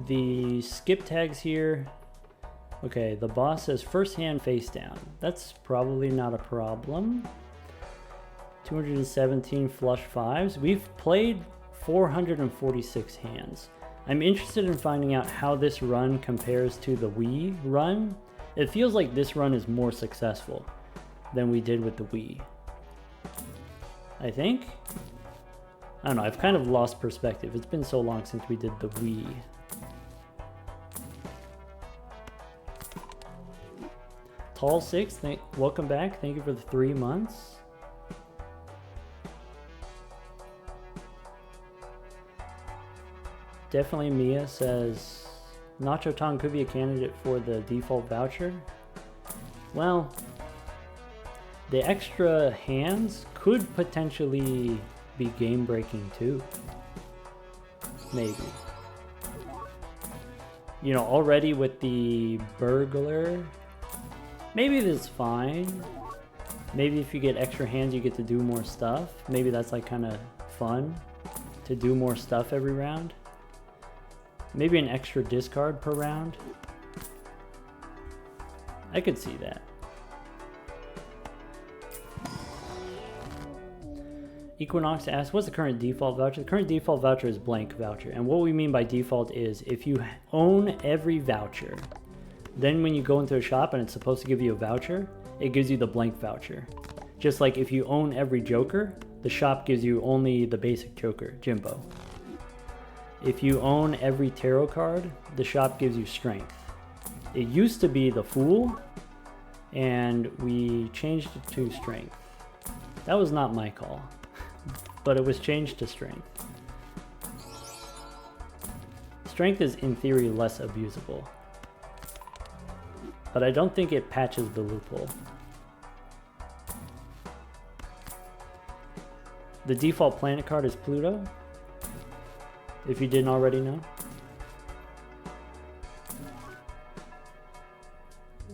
The skip tags here. Okay, the boss says first hand face down. That's probably not a problem. 217 flush fives. We've played 446 hands. I'm interested in finding out how this run compares to the Wii run. It feels like this run is more successful than we did with the Wii. I think? I don't know, I've kind of lost perspective. It's been so long since we did the Wii. Tall Six, welcome back. Thank you for the 3 months. Definitely Mia says Nacho Tong could be a candidate for the default voucher. Well, the extra hands could potentially be game breaking too. Maybe. You know, already with the burglar, maybe this is fine. Maybe if you get extra hands, you get to do more stuff. Maybe that's like kind of fun to do more stuff every round. Maybe an extra discard per round. I could see that. Equinox asks, what's the current default voucher? The current default voucher is blank voucher. And what we mean by default is if you own every voucher, then when you go into a shop and it's supposed to give you a voucher, it gives you the blank voucher. Just like if you own every Joker, the shop gives you only the basic Joker, Jimbo. If you own every tarot card, the shop gives you strength. It used to be the Fool, and we changed it to strength. That was not my call, but it was changed to strength. Strength is in theory less abusable, but I don't think it patches the loophole. The default planet card is Pluto, if you didn't already know.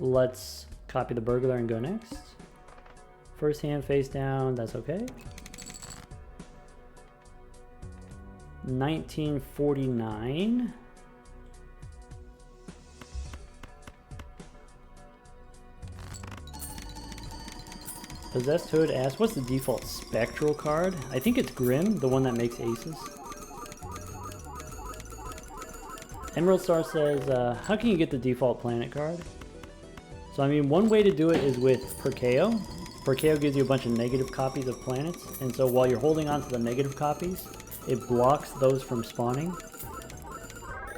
Let's copy the burglar and go next. First hand face down, that's okay. 1949. Possessed Hood asks, what's the default spectral card? I think it's Grim, the one that makes aces. Emerald Star says, how can you get the default planet card? So I mean, one way to do it is with Perkeo. Perkeo gives you a bunch of negative copies of planets, and so while you're holding on to the negative copies, it blocks those from spawning.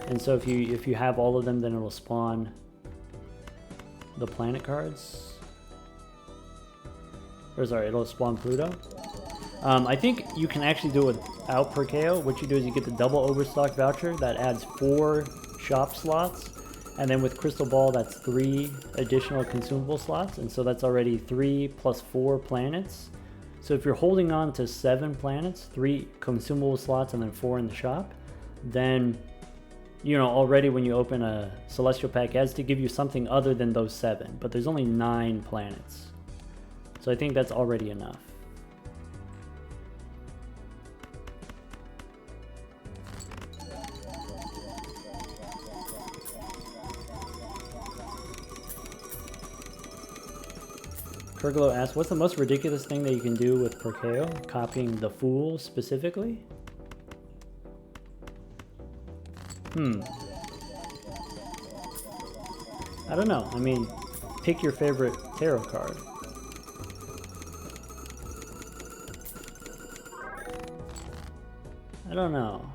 And so if you have all of them, then it'll spawn the planet cards. Or sorry, it'll spawn Pluto. I think you can actually do it without Perkeo. What you do is you get the double overstock voucher that adds 4 shop slots, and then with Crystal Ball that's 3 additional consumable slots, and so that's already 3 plus 4 planets. So if you're holding on to 7 planets, 3 consumable slots and then 4 in the shop, then you know already when you open a Celestial pack, it has to give you something other than those 7, but there's only 9 planets. So I think that's already enough. Pergolo asks, what's the most ridiculous thing that you can do with Perkeo? Copying the Fool specifically? I don't know. I mean, pick your favorite tarot card. I don't know.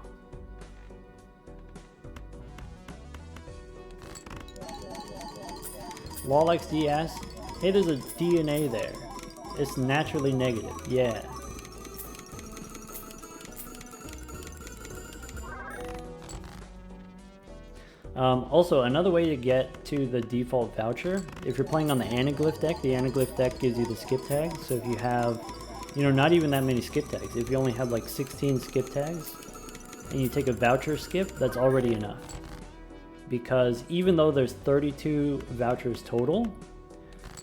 LawLXD asks, hey, there's a DNA there. It's naturally negative. Yeah. Also, another way to get to the default voucher, if you're playing on the Anaglyph deck gives you the skip tags. So if you have, you know, not even that many skip tags, if you only have like 16 skip tags, and you take a voucher skip, that's already enough. Because even though there's 32 vouchers total,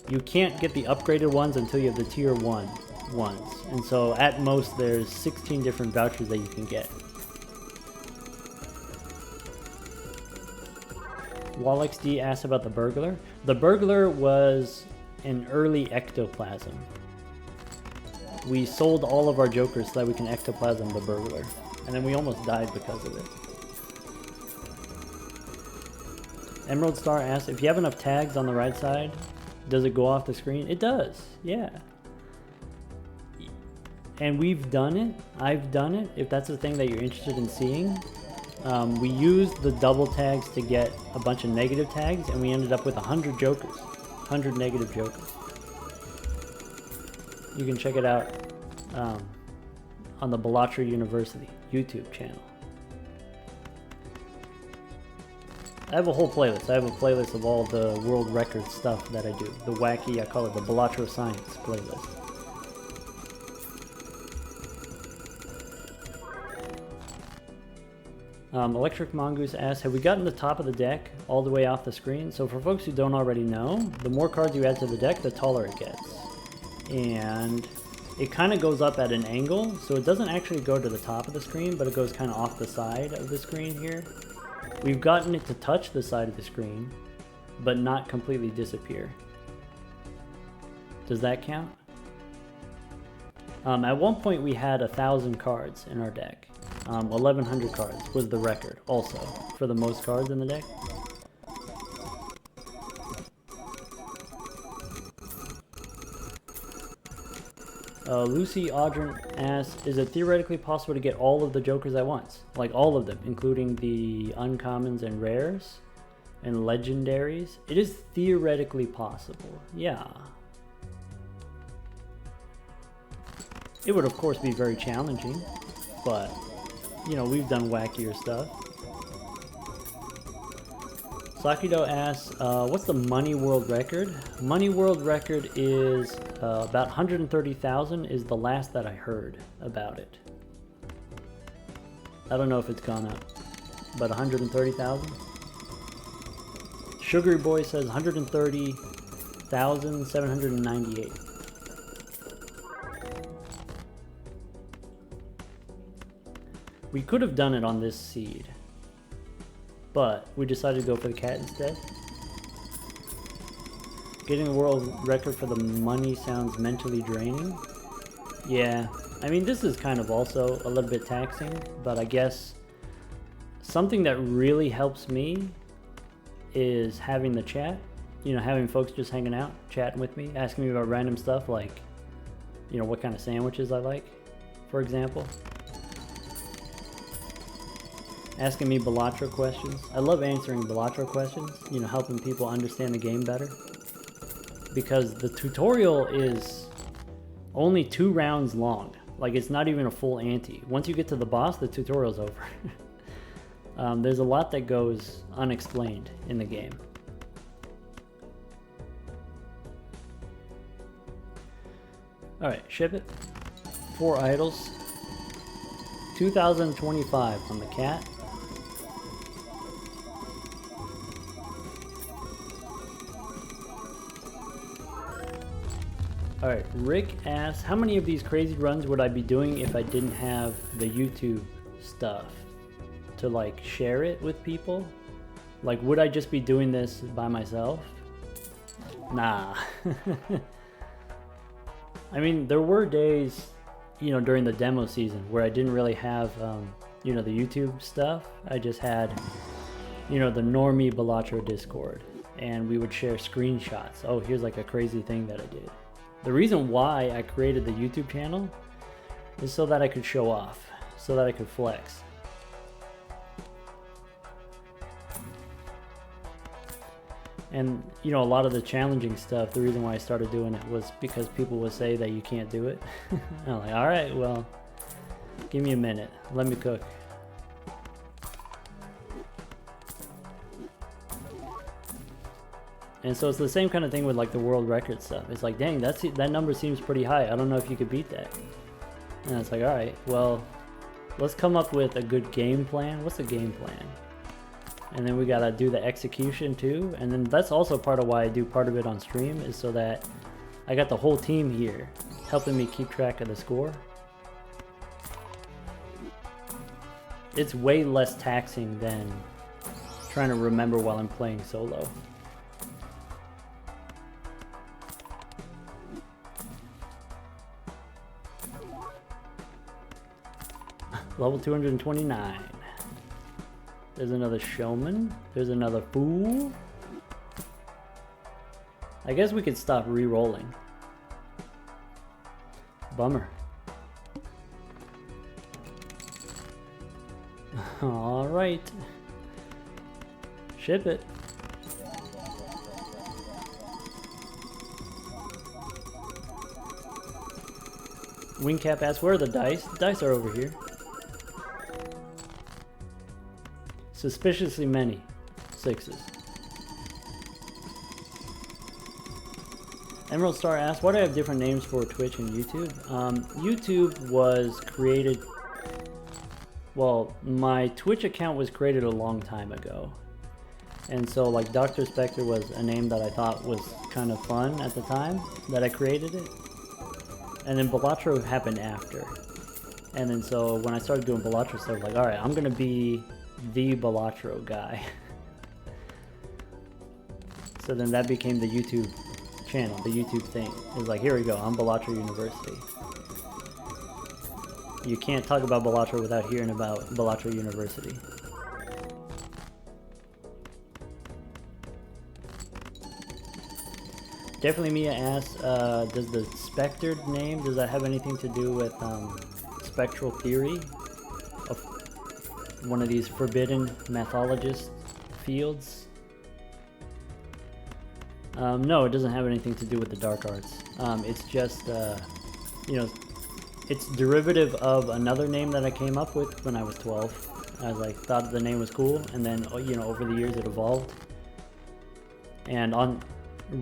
you can't get the upgraded ones until you have the tier 1 ones. And so at most there's 16 different vouchers that you can get. WallXD asked about the burglar. The burglar was an early ectoplasm. We sold all of our jokers so that we can ectoplasm the burglar. And then we almost died because of it. Emerald Star asks, if you have enough tags on the right side, does it go off the screen? It does, yeah. And we've done it. I've done it, if that's the thing that you're interested in seeing. We used the double tags to get a bunch of negative tags, and we ended up with 100 jokers. 100 negative jokers. You can check it out on the Balatro University YouTube channel. I have a whole playlist. I have a playlist of all the world record stuff that I do. The wacky, I call it the Balatro Science playlist. Electric Mongoose asks, have we gotten the top of the deck all the way off the screen? So for folks who don't already know, the more cards you add to the deck, the taller it gets. And it kind of goes up at an angle, so it doesn't actually go to the top of the screen, but it goes kind of off the side of the screen here. We've gotten it to touch the side of the screen, but not completely disappear. Does that count? At one point we had 1,000 cards in our deck. 1,100 cards was the record also for the most cards in the deck. Lucy Audrin asks, is it theoretically possible to get all of the jokers at once? Like all of them, including the uncommons and rares and legendaries? It is theoretically possible, yeah. It would of course be very challenging, but you know, we've done wackier stuff. Sakido asks, what's the money world record? Money world record is about 130,000 is the last that I heard about it. I don't know if it's gone up, but 130,000? Sugary Boy says 130,798. We could have done it on this seed, but we decided to go for the cat instead. Getting a world record for the money sounds mentally draining. Yeah, I mean this is kind of also a little bit taxing, but I guess something that really helps me is having the chat. You know, having folks just hanging out, chatting with me, asking me about random stuff like, you know, what kind of sandwiches I like, for example. Asking me Balatro questions. I love answering Balatro questions, you know, helping people understand the game better. Because the tutorial is only 2 rounds long. Like, it's not even a full ante. Once you get to the boss, the tutorial's over. There's a lot that goes unexplained in the game. Alright, ship it. 4 idols. 2025 on the cat. Alright, Rick asks, how many of these crazy runs would I be doing if I didn't have the YouTube stuff to like share it with people? Like, would I just be doing this by myself? Nah. I mean, there were days, you know, during the demo season where I didn't really have, you know, the YouTube stuff. I just had, you know, the normie Balatro Discord, and we would share screenshots. Oh, here's like a crazy thing that I did. The reason why I created the YouTube channel is so that I could show off, so that I could flex. And, you know, a lot of the challenging stuff, the reason why I started doing it was because people would say that you can't do it. I'm like, alright, well, give me a minute. Let me cook. And so it's the same kind of thing with like the world record stuff. It's like, dang, that number seems pretty high. I don't know if you could beat that. And it's like, alright, well, let's come up with a good game plan. What's the game plan? And then we gotta do the execution too. And then that's also part of why I do part of it on stream, is so that I got the whole team here helping me keep track of the score. It's way less taxing than trying to remember while I'm playing solo. Level 229. There's another showman. There's another fool. I guess we could stop re-rolling. Bummer. Alright. Ship it. Wingcap asks, where are the dice? The dice are over here. Suspiciously many. 6s. Emerald Star asks, why do I have different names for Twitch and YouTube? YouTube was created... Well, my Twitch account was created a long time ago. And so, like, Dr. Spectre was a name that I thought was kind of fun at the time that I created it. And then Balatro happened after. And then so, when I started doing Balatro stuff, like, alright, I'm gonna be the Balatro guy. So then that became the YouTube channel, the YouTube thing. It was like, here we go, I'm Balatro University. You can't talk about Balatro without hearing about Balatro University. Definitely Mia asks, does the Spectre name, does that have anything to do with spectral theory? Of one of these forbidden mathologist fields? No, it doesn't have anything to do with the dark arts. It's just, you know, it's derivative of another name that I came up with when I was 12. I was like, thought the name was cool, and then, you know, over the years it evolved. And on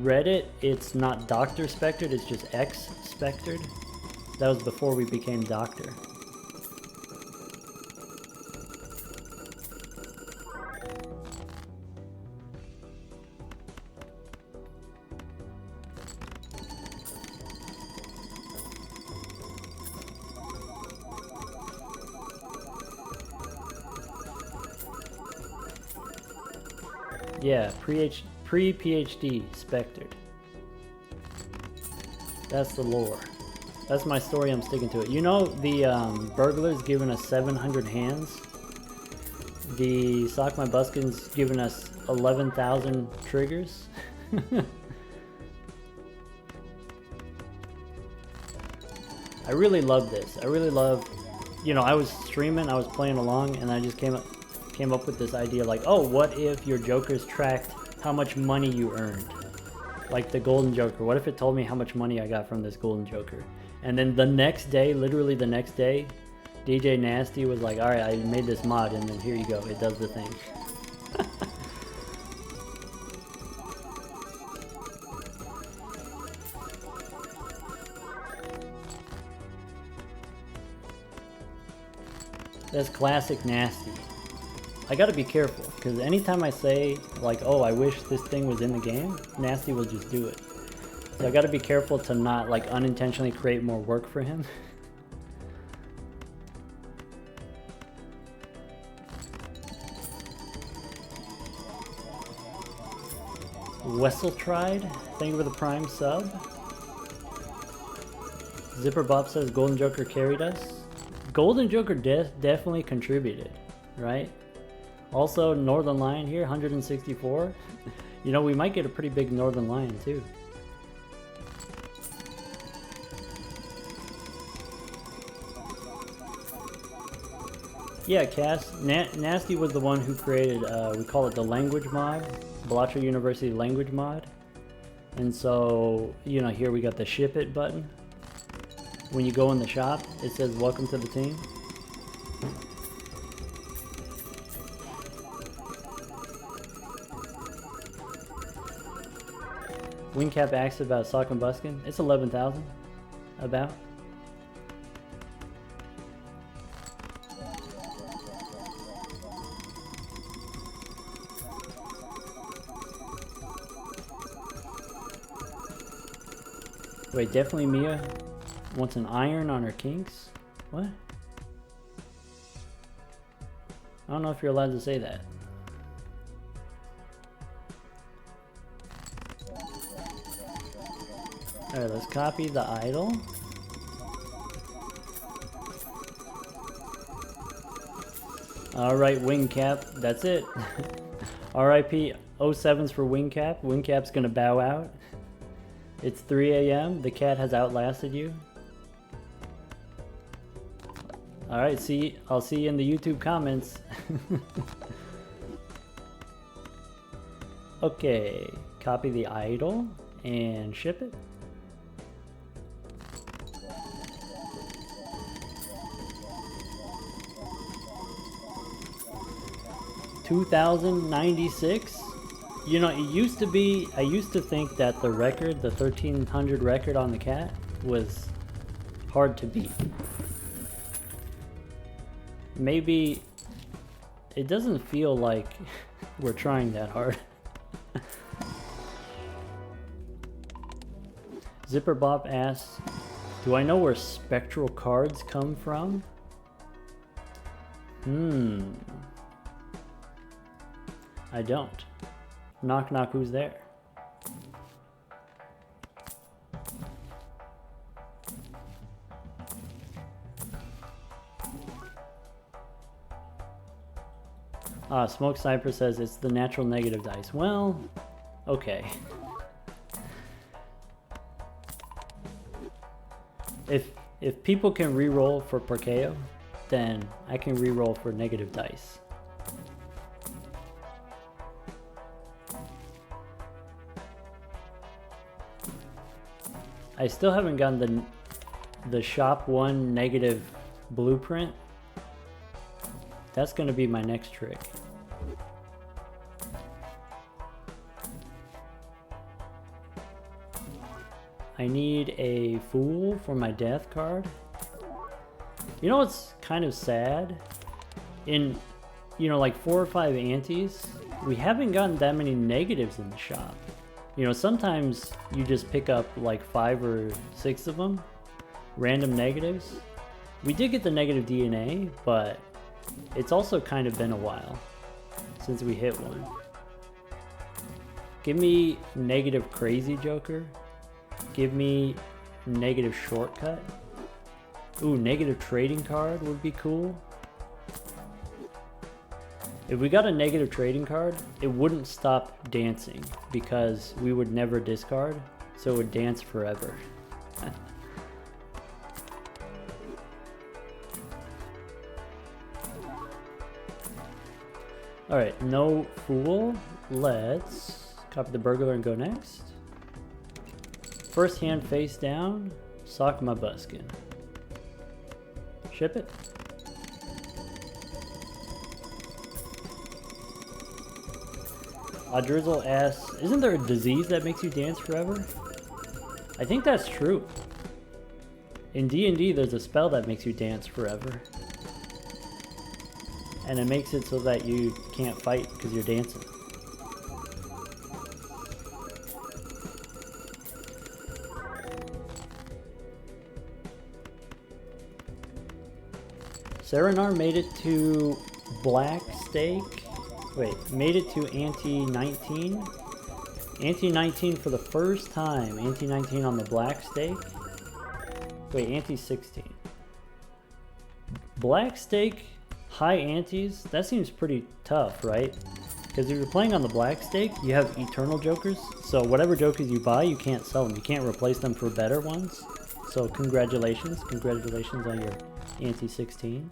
Reddit, it's not Dr. Spectred, it's just X Spectred. That was before we became Doctor. Yeah, pre-PhD Spectred. That's the lore. That's my story, I'm sticking to it. You know, the burglar's giving us 700 hands. The Sock My Buskin's giving us 11,000 triggers. I really love this. I really love, you know, I was streaming, I was playing along, and I just came up with this idea like, oh, what if your jokers tracked how much money you earned? Like the golden joker. What if it told me how much money I got from this golden joker? And then the next day, literally the next day, DJ Nasty was like, alright, I made this mod, and then here you go, it does the thing. That's classic Nasty. I gotta be careful, because anytime I say, like, oh, I wish this thing was in the game, Nasty will just do it. So I gotta be careful to not, like, unintentionally create more work for him. Wesseltried, thank you for the Prime sub. Zipper Bob says Golden Joker carried us. Golden Joker definitely contributed, right? Also, Northern Lion here, 164. You know, we might get a pretty big Northern Lion too. Yeah, Cass, Nasty was the one who created, we call it the language mod, Balatro University language mod. And so, you know, here we got the ship it button. When you go in the shop, it says welcome to the team. Wingcap asked about Sock and Buskin. It's 11,000. About. Wait, definitely Mia wants an iron on her kinks? What? I don't know if you're allowed to say that. Alright, let's copy the idol. Alright, Wingcap, that's it. RIP 07's for Wingcap. Wingcap's gonna bow out. It's 3 a.m. The cat has outlasted you. Alright, I'll see you in the YouTube comments. Okay, copy the idol and ship it. $2,096. You know, it used to be, I used to think that the record, the 1300 record on the cat, was hard to beat. Maybe it doesn't feel like we're trying that hard. Zipper Bob asks, do I know where spectral cards come from? I don't. Knock knock, who's there? Smoke Sniper says it's the natural negative dice. Well, okay. If people can re-roll for Parkeo, then I can re-roll for negative dice. I still haven't gotten the shop 1 negative blueprint. That's going to be my next trick. I need a fool for my death card. You know what's kind of sad? In, you know, like 4 or 5 antes, we haven't gotten that many negatives in the shop. You know, sometimes you just pick up like 5 or 6 of them, random negatives. We did get the negative DNA, but it's also kind of been a while since we hit one. Give me negative crazy joker. Give me negative shortcut. Ooh, negative trading card would be cool. If we got a negative trading card, it wouldn't stop dancing because we would never discard, so it would dance forever. Alright, no fool. Let's copy the burglar and go next. First hand face down, sock my buskin. Ship it. Drizzle asks, isn't there a disease that makes you dance forever? I think that's true. In D&D, there's a spell that makes you dance forever. And it makes it so that you can't fight because you're dancing. Serenar made it to Black Stake. Wait, made it to Ante 19. Ante 19 for the first time. Ante 19 on the Black Stake. Wait, Ante 16. Black Stake, high antes, that seems pretty tough, right? Because if you're playing on the Black Stake, you have eternal jokers. So whatever jokers you buy, you can't sell them. You can't replace them for better ones. So congratulations. Congratulations on your Ante 16.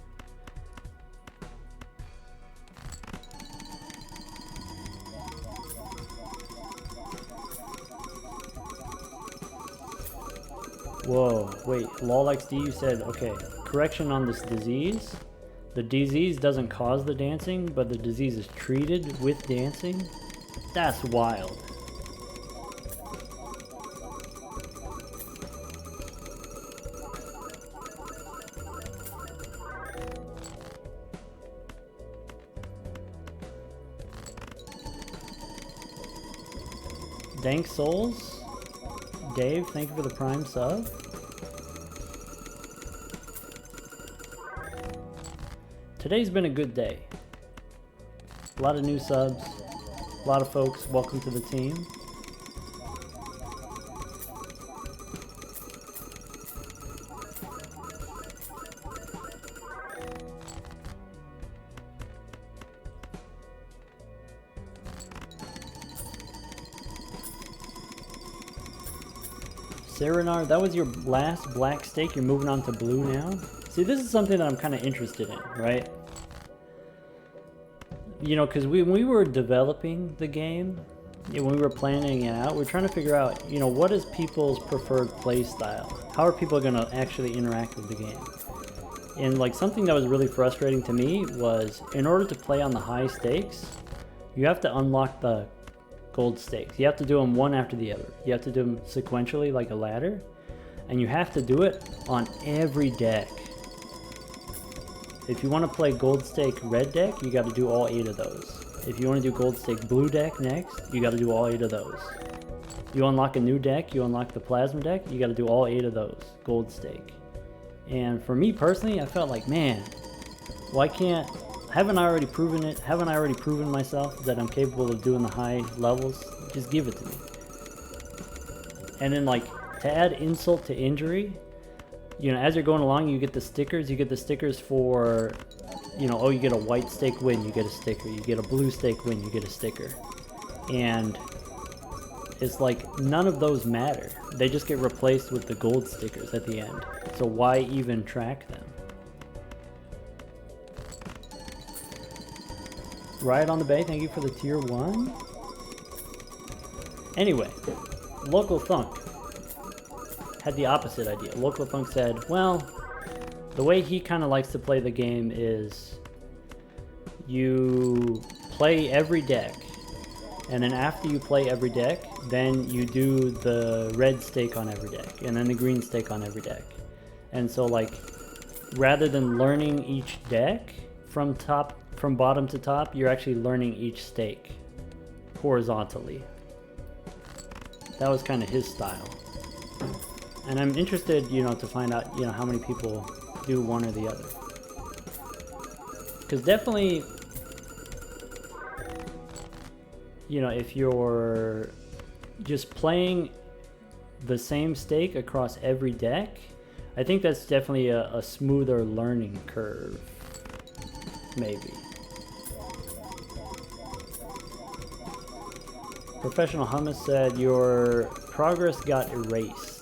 Whoa, wait, LolXD, you said, okay, correction on this disease. The disease doesn't cause the dancing, but the disease is treated with dancing? That's wild. Dank Souls. Dave, thank you for the Prime sub. Today's been a good day. A lot of new subs, a lot of folks, welcome to the team. Serenar, that was your last black stake. You're moving on to blue now. See, this is something that I'm kind of interested in, right? You know, because when we were developing the game, when we were planning it out, we're trying to figure out, you know, what is people's preferred play style? How are people going to actually interact with the game? And like something that was really frustrating to me was, in order to play on the high stakes, you have to unlock the gold stakes. You have to do them one after the other. You have to do them sequentially like a ladder, and you have to do it on every deck. If you want to play gold stake red deck, you got to do all 8 of those. If you want to do gold stake blue deck next, you got to do all 8 of those. You unlock a new deck, you unlock the plasma deck, you got to do all 8 of those gold stake. And for me personally, I felt like, man, why can't, haven't I already proven it? Haven't I already proven myself that I'm capable of doing the high levels? Just give it to me. And then like, to add insult to injury, you know, as you're going along, you get the stickers. You get the stickers for, you know, oh, you get a white stake win, you get a sticker. You get a blue stake win, you get a sticker. And it's like, none of those matter. They just get replaced with the gold stickers at the end. So why even track them? Riot on the Bay, thank you for the tier 1. Anyway, Local Thunk had the opposite idea. Local Thunk said, well, the way he kind of likes to play the game is you play every deck, and then after you play every deck, then you do the red stake on every deck, and then the green stake on every deck. And so like, rather than learning each deck from bottom to top, you're actually learning each stake horizontally. That was kind of his style. And I'm interested, you know, to find out, you know, how many people do one or the other. Because definitely, you know, if you're just playing the same stake across every deck, I think that's definitely a smoother learning curve. Maybe. Professional Hummus said, your progress got erased.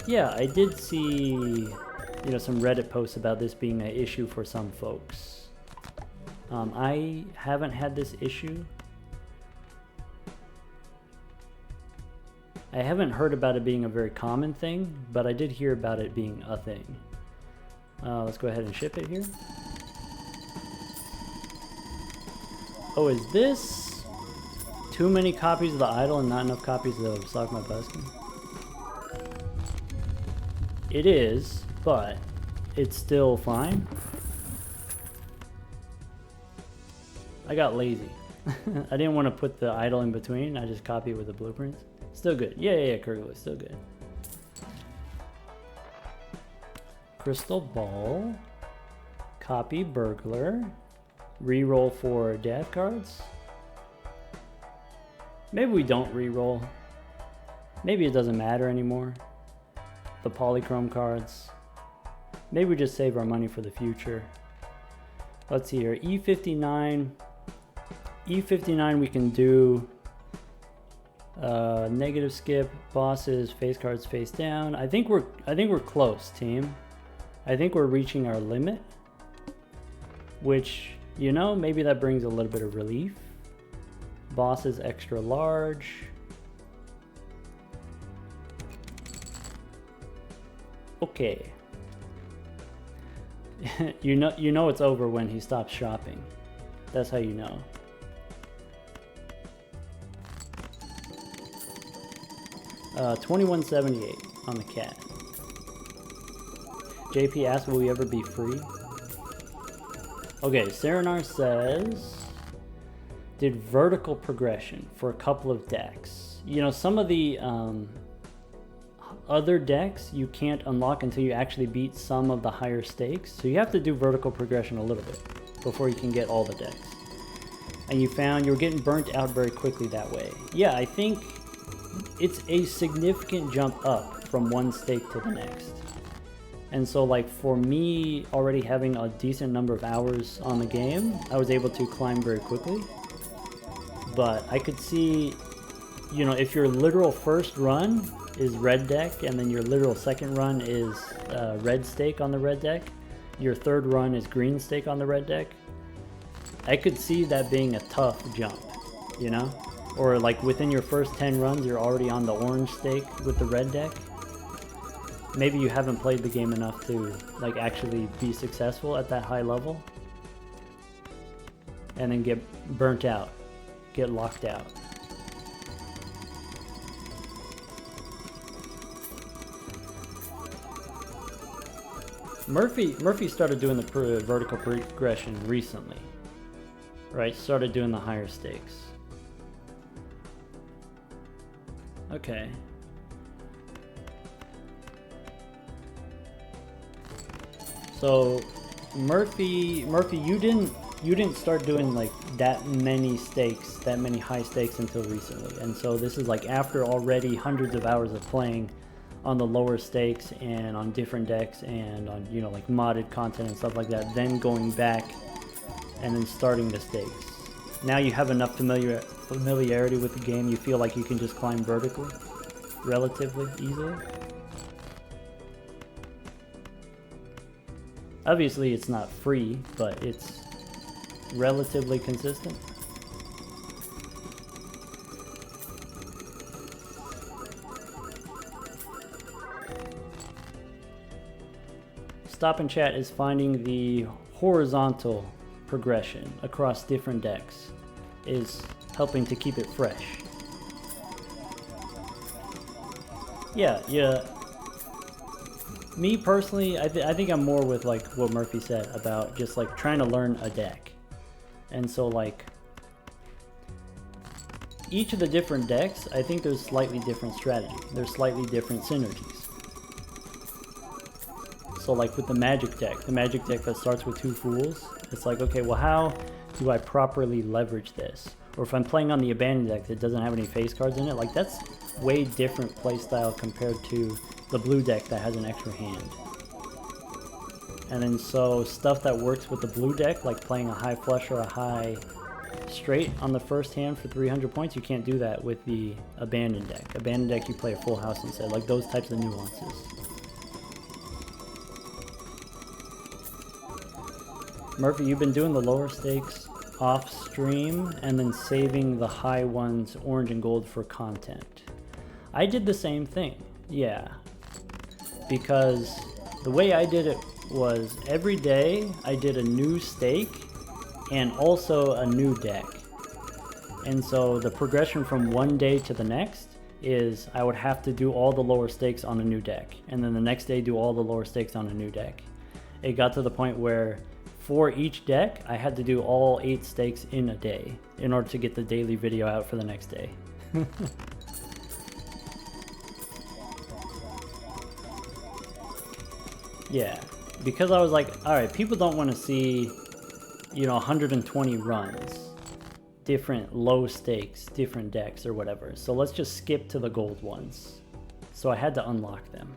Yeah, I did see, you know, some Reddit posts about this being an issue for some folks. I haven't had this issue. I haven't heard about it being a very common thing, but I did hear about it being a thing. Let's go ahead and ship it here. Oh, is this too many copies of the Idol and not enough copies of Sock My Buskin? It is, but it's still fine. I got lazy. I didn't want to put the Idol in between. I just copied it with the blueprints. Still good. Yeah, Kurgler, still good. Crystal Ball. Copy Burglar. Reroll for death cards. Maybe we don't reroll. Maybe it doesn't matter anymore. The polychrome cards. Maybe we just save our money for the future. Let's see here. E59. E59 we can do negative skip, bosses, face cards face down. I think we're close, team. I think we're reaching our limit. Which, you know, maybe that brings a little bit of relief. Bosses extra large. Okay. you know it's over when he stops shopping. That's how you know. $21.78 on the cat. JP asked, will we ever be free? Okay, Serenar says, did vertical progression for a couple of decks. You know, some of the other decks you can't unlock until you actually beat some of the higher stakes. So you have to do vertical progression a little bit before you can get all the decks. And you found you were getting burnt out very quickly that way. Yeah, I think it's a significant jump up from one stake to the next. And so like for me already having a decent number of hours on the game, I was able to climb very quickly. But I could see, you know, if your literal first run is red deck, and then your literal second run is red stake on the red deck. Your third run is green stake on the red deck. I could see that being a tough jump, you know? Or like within your first 10 runs, you're already on the orange stake with the red deck. Maybe you haven't played the game enough to like actually be successful at that high level. And then get burnt out, get locked out. Murphy started doing the vertical progression recently, right? Started doing the higher stakes. Okay. So Murphy, you didn't start doing like that many stakes, that many high stakes until recently, and so this is like after already hundreds of hours of playing on the lower stakes and on different decks and on, you know, like modded content and stuff like that, then going back and then starting the stakes. Now you have enough familiarity with the game, you feel like you can just climb vertically relatively easily. Obviously it's not free, but it's relatively consistent. Stop and Chat is finding the horizontal progression across different decks, is helping to keep it fresh. Yeah. Me personally, I think I'm more with like what Murphy said about just like trying to learn a deck. And so like each of the different decks, I think there's slightly different strategy. There's slightly different synergies. So like with the magic deck that starts with 2 fools, it's like, okay, well, how do I properly leverage this? Or if I'm playing on the abandoned deck that doesn't have any face cards in it, like that's way different playstyle compared to the blue deck that has an extra hand. And then so stuff that works with the blue deck, like playing a high flush or a high straight on the first hand for 300 points, you can't do that with the abandoned deck. Abandoned deck, you play a full house instead, like those types of nuances. Murphy, you've been doing the lower stakes off stream and then saving the high ones, orange and gold, for content. I did the same thing, yeah. Because the way I did it was every day I did a new stake and also a new deck. And so the progression from one day to the next is I would have to do all the lower stakes on a new deck. And then the next day do all the lower stakes on a new deck. It got to the point where for each deck, I had to do all 8 stakes in a day in order to get the daily video out for the next day. Yeah, because I was like, alright, people don't want to see, you know, 120 runs, different low stakes, different decks or whatever. So let's just skip to the gold ones. So I had to unlock them.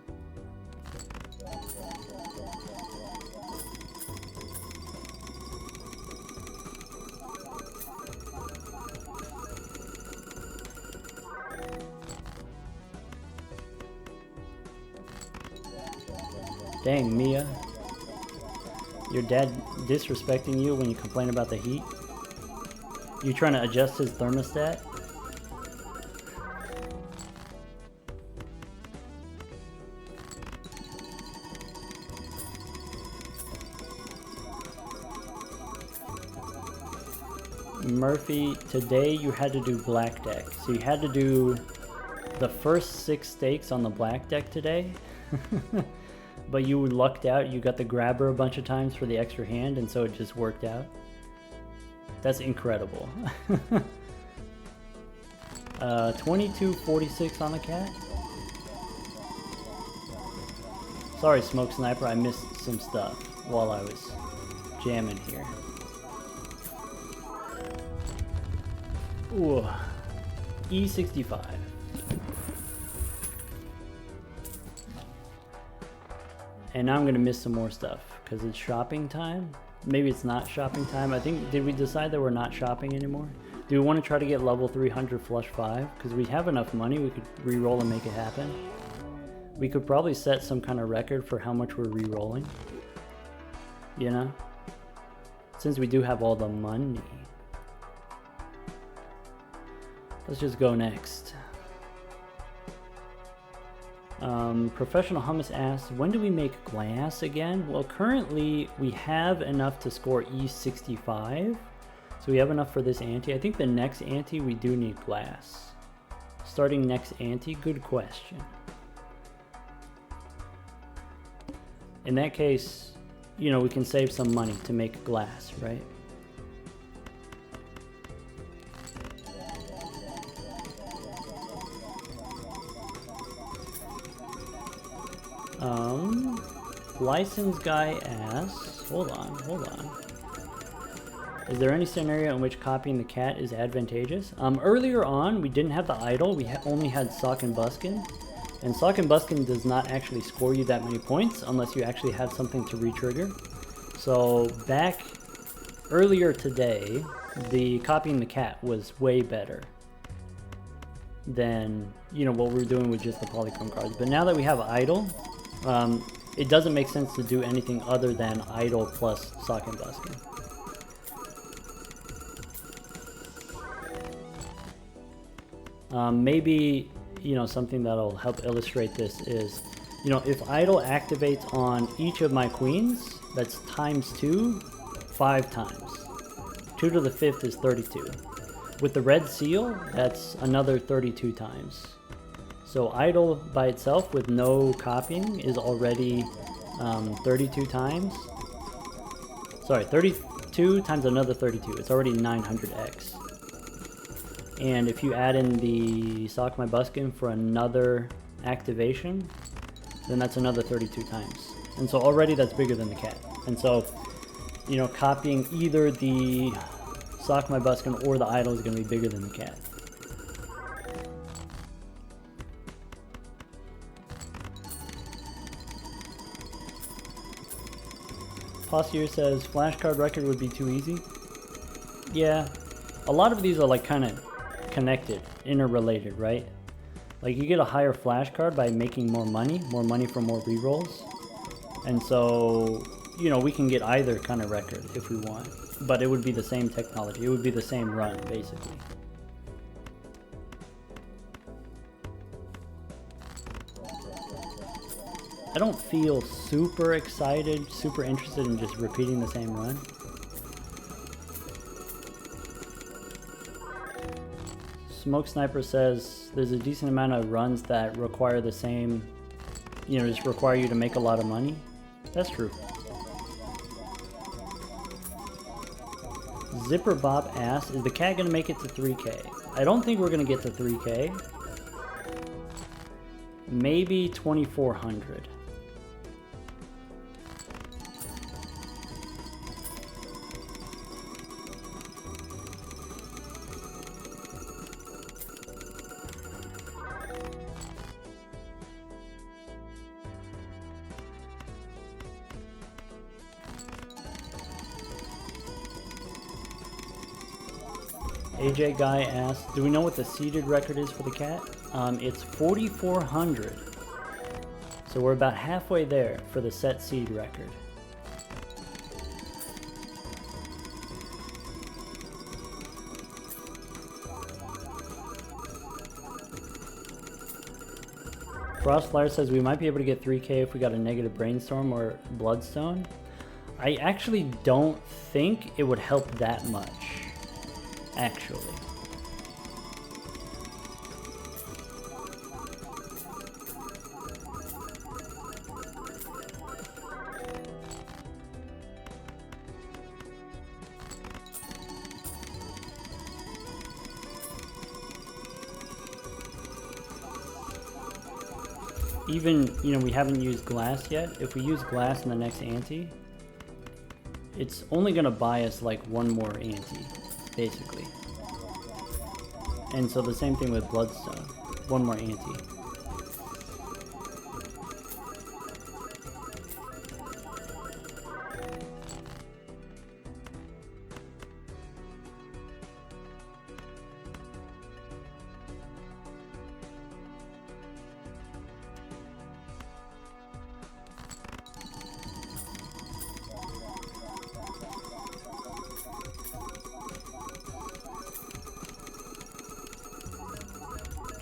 Dang, Mia. Your dad disrespecting you when you complain about the heat? You trying to adjust his thermostat? Murphy, today you had to do black deck. So you had to do the first 6 stakes on the black deck today. But you lucked out, you got the grabber a bunch of times for the extra hand, and so it just worked out. That's incredible. 2246 on the cat. Sorry, Smoke Sniper, I missed some stuff while I was jamming here. Ooh, E65. And now I'm gonna miss some more stuff because it's shopping time. Maybe it's not shopping time. I think, did we decide that we're not shopping anymore? Do we want to try to get level 300 flush 5? Because we have enough money, we could re-roll and make it happen. We could probably set some kind of record for how much we're re-rolling. You know? Since we do have all the money. Let's just go next. Professional Hummus asks, when do we make glass again? Well, currently we have enough to score E65. So we have enough for this ante. I think the next ante we do need glass. Starting next ante, good question. In that case, you know, we can save some money to make glass, right? License guy asks, hold on. Is there any scenario in which copying the cat is advantageous? Earlier on, we didn't have the idol, we only had Sock and Buskin. And Sock and Buskin does not actually score you that many points unless you actually have something to re-trigger. So back earlier today, the copying the cat was way better than, you know, what we're doing with just the polychrome cards. But now that we have idol, it doesn't make sense to do anything other than idol plus Sock and Buskin. Maybe, you know, something that'll help illustrate this is, you know, if idol activates on each of my queens, that's times 2, 5 times. 2 to the 5th is 32. With the red seal, that's another 32 times. So idol by itself with no copying is already 32 times. Sorry, 32 times another 32. It's already 900x. And if you add in the Sock My Buskin for another activation, then that's another 32 times. And so already that's bigger than the cat. And so, you know, copying either the Sock My Buskin or the idol is going to be bigger than the cat. Posterior says, flashcard record would be too easy. Yeah, a lot of these are like kind of connected, interrelated, right? Like you get a higher flashcard by making more money for more rerolls. And so, you know, we can get either kind of record if we want, but it would be the same technology. It would be the same run, basically. I don't feel super excited, super interested in just repeating the same run. Smoke Sniper says there's a decent amount of runs that require the same, you know, just require you to make a lot of money. That's true. Zipper Bob asks, is the cat going to make it to 3K? I don't think we're going to get to 3K. Maybe 2,400. AJ Guy asks, do we know what the seeded record is for the cat? It's 4,400. So we're about halfway there for the set seed record. Frostflyer says we might be able to get 3K if we got a negative brainstorm or bloodstone. I actually don't think it would help that much. Actually. Even, you know, we haven't used glass yet. If we use glass in the next ante, it's only going to buy us like one more ante, basically. And so the same thing with bloodstone, one more ante.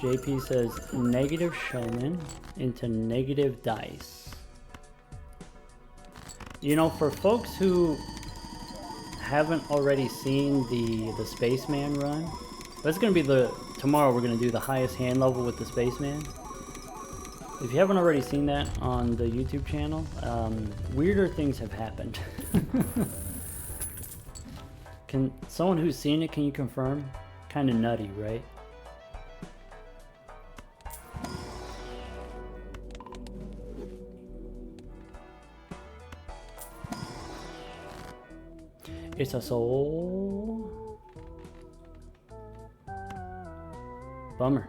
JP says negative showman into negative dice. You know, for folks who haven't already seen the Spaceman run, that's gonna be tomorrow we're gonna do the highest hand level with the Spaceman. If you haven't already seen that on the YouTube channel, weirder things have happened. Can someone who's seen it, can you confirm? Kind of nutty, right? It's a soul. Bummer.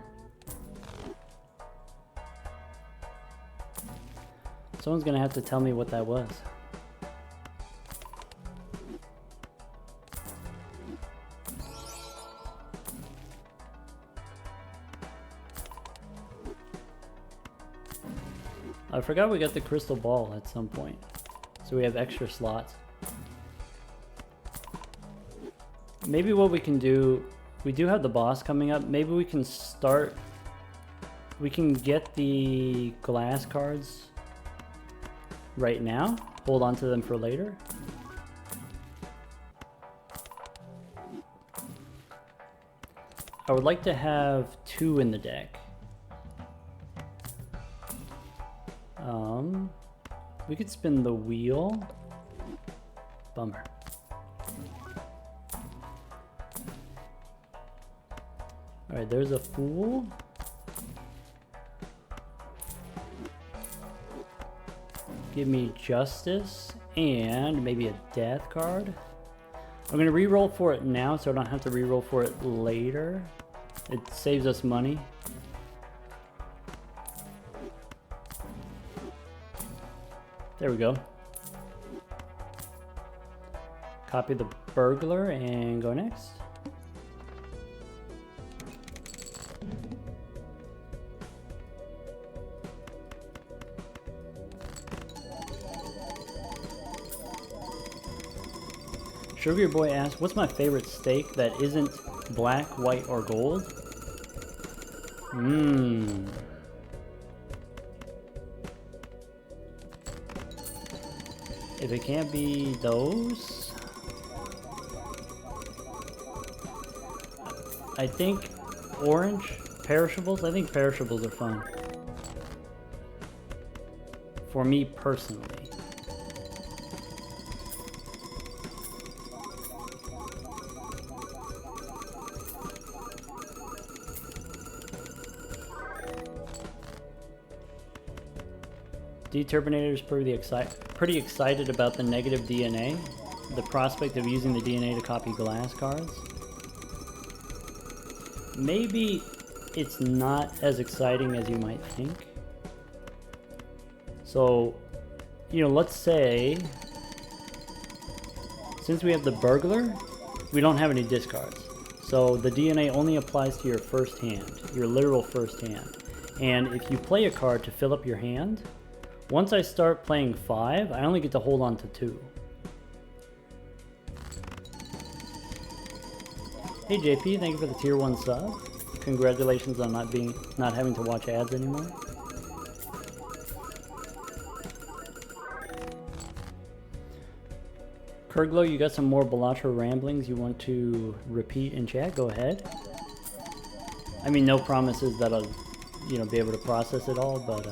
Someone's gonna have to tell me what that was. I forgot we got the crystal ball at some point, so we have extra slots. Maybe what we can do, we do have the boss coming up, maybe we can get the glass cards right now, hold on to them for later. I would like to have 2 in the deck. We could spin the wheel. Bummer. Alright, there's a fool. Give me justice and maybe a death card. I'm gonna re-roll for it now so I don't have to re-roll for it later. It saves us money. There we go. Copy the burglar and go next. Sugar Boy asks, what's my favorite steak that isn't black, white, or gold? If it can't be those, I think orange, perishables. I think perishables are fun. For me personally. D-Turbinator is pretty excited about the negative DNA, the prospect of using the DNA to copy glass cards. Maybe it's not as exciting as you might think. So, you know, let's say, since we have the burglar, we don't have any discards. So the DNA only applies to your first hand, your literal first hand. And if you play a card to fill up your hand, once I start playing 5, I only get to hold on to 2. Hey JP, thank you for the tier 1 sub. Congratulations on not having to watch ads anymore. Kurglo, you got some more Balatro ramblings you want to repeat in chat? Go ahead. I mean, no promises that I'll, you know, be able to process it all, but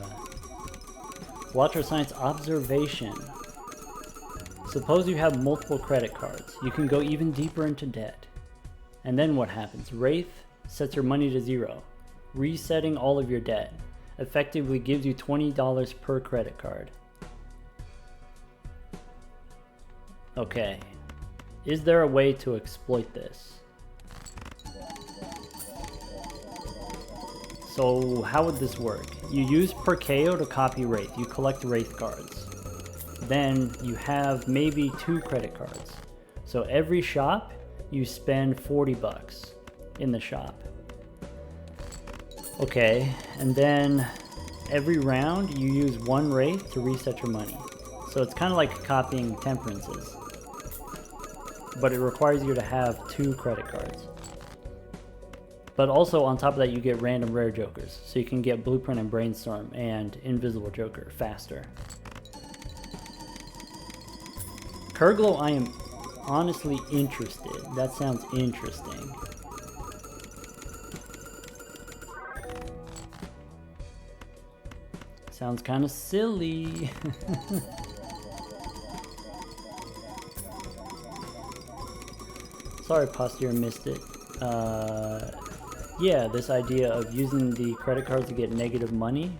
Balatro Science observation. Suppose you have multiple credit cards. You can go even deeper into debt. And then what happens? Wraith sets your money to 0, resetting all of your debt. Effectively gives you $20 per credit card. Okay. Is there a way to exploit this? So how would this work? You use per KO to copy Wraith. You collect Wraith cards. Then you have maybe 2 credit cards. So every shop, you spend 40 bucks in the shop. Okay, and then every round you use 1 Wraith to reset your money. So it's kind of like copying Temperances. But it requires you to have 2 credit cards. But also on top of that, you get random rare jokers. So you can get Blueprint and Brainstorm and Invisible Joker faster. Kurglow, I am honestly interested. That sounds interesting. Sounds kind of silly. Sorry, Posterior missed it. Yeah, this idea of using the credit cards to get negative money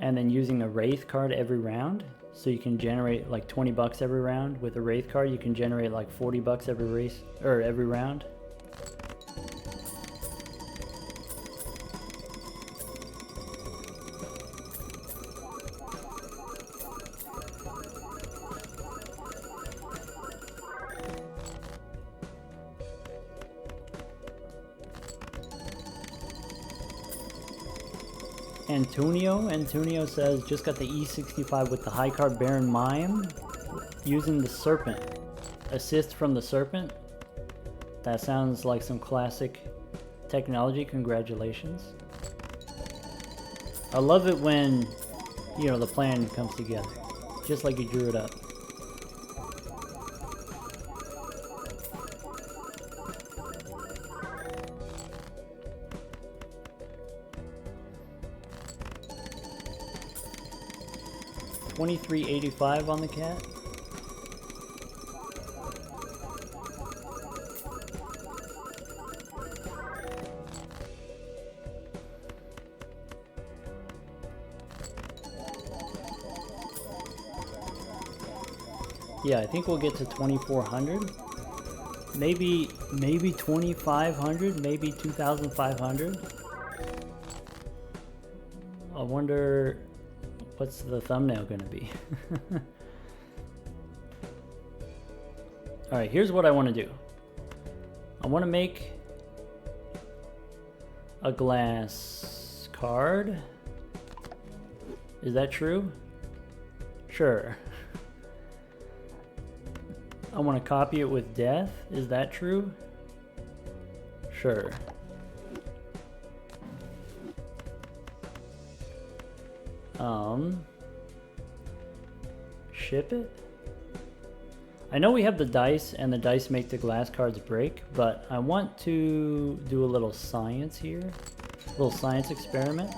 and then using a Wraith card every round. So you can generate like 20 bucks every round. With a Wraith card, you can generate like 40 bucks every race or every round. Antonio says, just got the E65 with the high card Baron Mime using the Serpent. Assist from the Serpent. That sounds like some classic technology. Congratulations. I love it when, you know, the plan comes together. Just like you drew it up. $23.85 on the cat. Yeah, I think we'll get to 2,400. Maybe 2,500, maybe 2,500. I wonder what's the thumbnail gonna be. All right, here's what I want to do. I want to make a glass card. Is that true? Sure. I want to copy it with death. Is that true? Sure. Ship it? I know we have the dice, and the dice make the glass cards break, but I want to do a little science here. A little science experiment.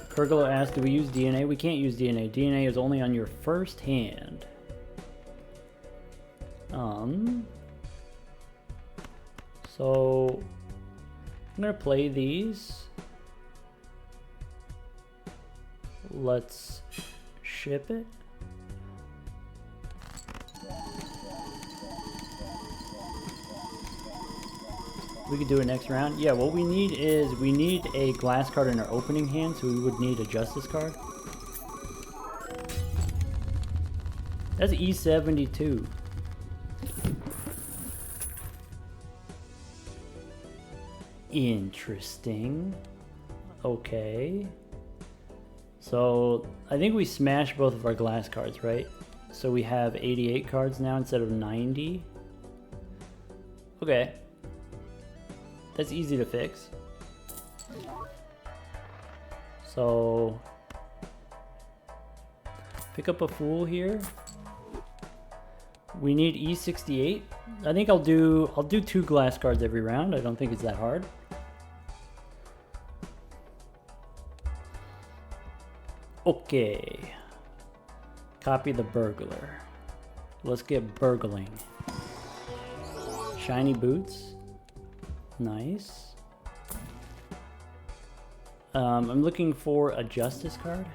Kurglow asked, do we use DNA? We can't use DNA. DNA is only on your first hand. So I'm gonna play these. Let's ship it. We could do it next round. Yeah, what we need is we need a glass card in our opening hand, so we would need a Justice card. That's E72. Interesting. Okay. So I think we smashed both of our glass cards, right? So we have 88 cards now instead of 90. Okay. That's easy to fix. So pick up a Fool here. We need E68. I think I'll do 2 glass cards every round. I don't think it's that hard. Okay. Copy the Burglar. Let's get burgling. Shiny Boots. Nice. I'm looking for a Justice card.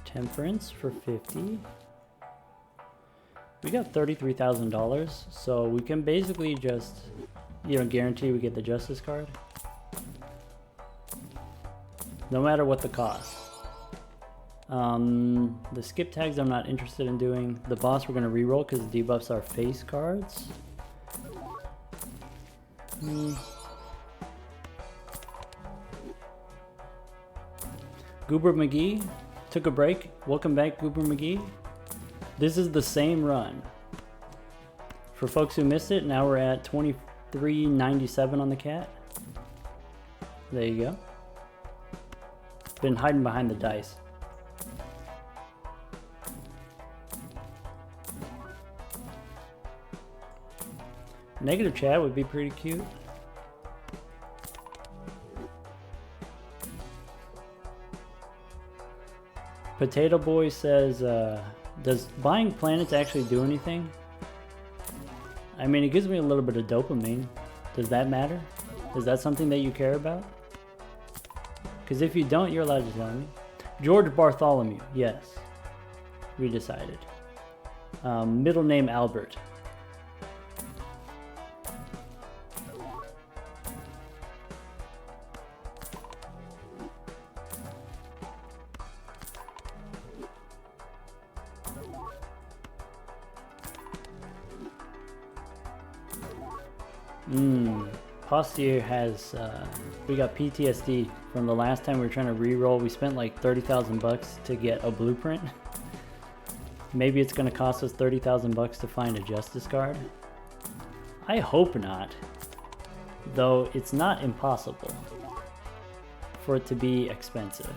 Temperance for 50. We got $33,000, so we can basically just, you know, guarantee we get the Justice card. No matter what the cost. The skip tags I'm not interested in doing. The boss we're gonna reroll because debuffs are face cards. Goober McGee took a break. Welcome back, Goober McGee. This is the same run. For folks who missed it, now we're at 23.97 on the cat. There you go. Been hiding behind the dice. Negative chat would be pretty cute. Potato Boy says, does buying planets actually do anything? I mean, it gives me a little bit of dopamine. Does that matter? Is that something that you care about? Because if you don't, you're allowed to tell me. George Bartholomew, yes. We decided. Middle name Albert. Postier has, we got PTSD from the last time we were trying to re-roll. We spent like 30,000 bucks to get a blueprint. Maybe it's going to cost us 30,000 bucks to find a justice card. I hope not. Though it's not impossible for it to be expensive.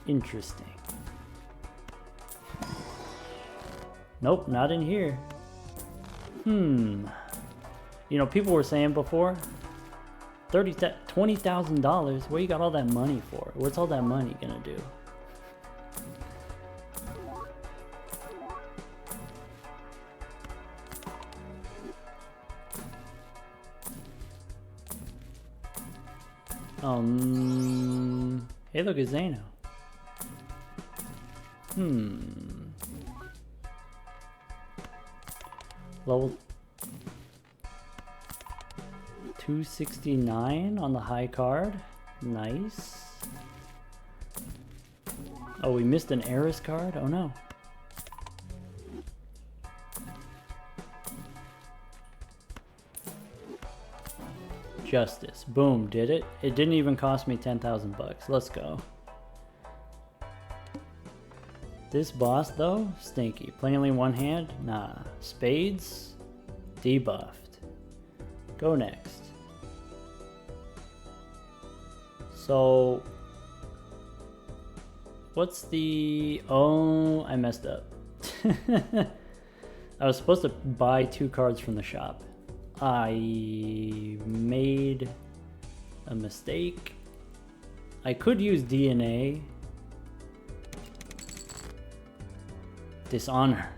Interesting. Nope, not in here. You know, people were saying before, $20,000. Where you got all that money for? What's all that money gonna do? Hey, look at Zeno. Level 269 on the high card. Nice. Oh, we missed an Eris card? Oh no. Justice. Boom, did it. It didn't even cost me 10,000 bucks. Let's go. This boss though, stinky. Plainly one hand? Nah. Spades? Debuffed. Go next. So what's the... Oh, I messed up. I was supposed to buy 2 cards from the shop. I made a mistake. I could use DNA. Dishonor.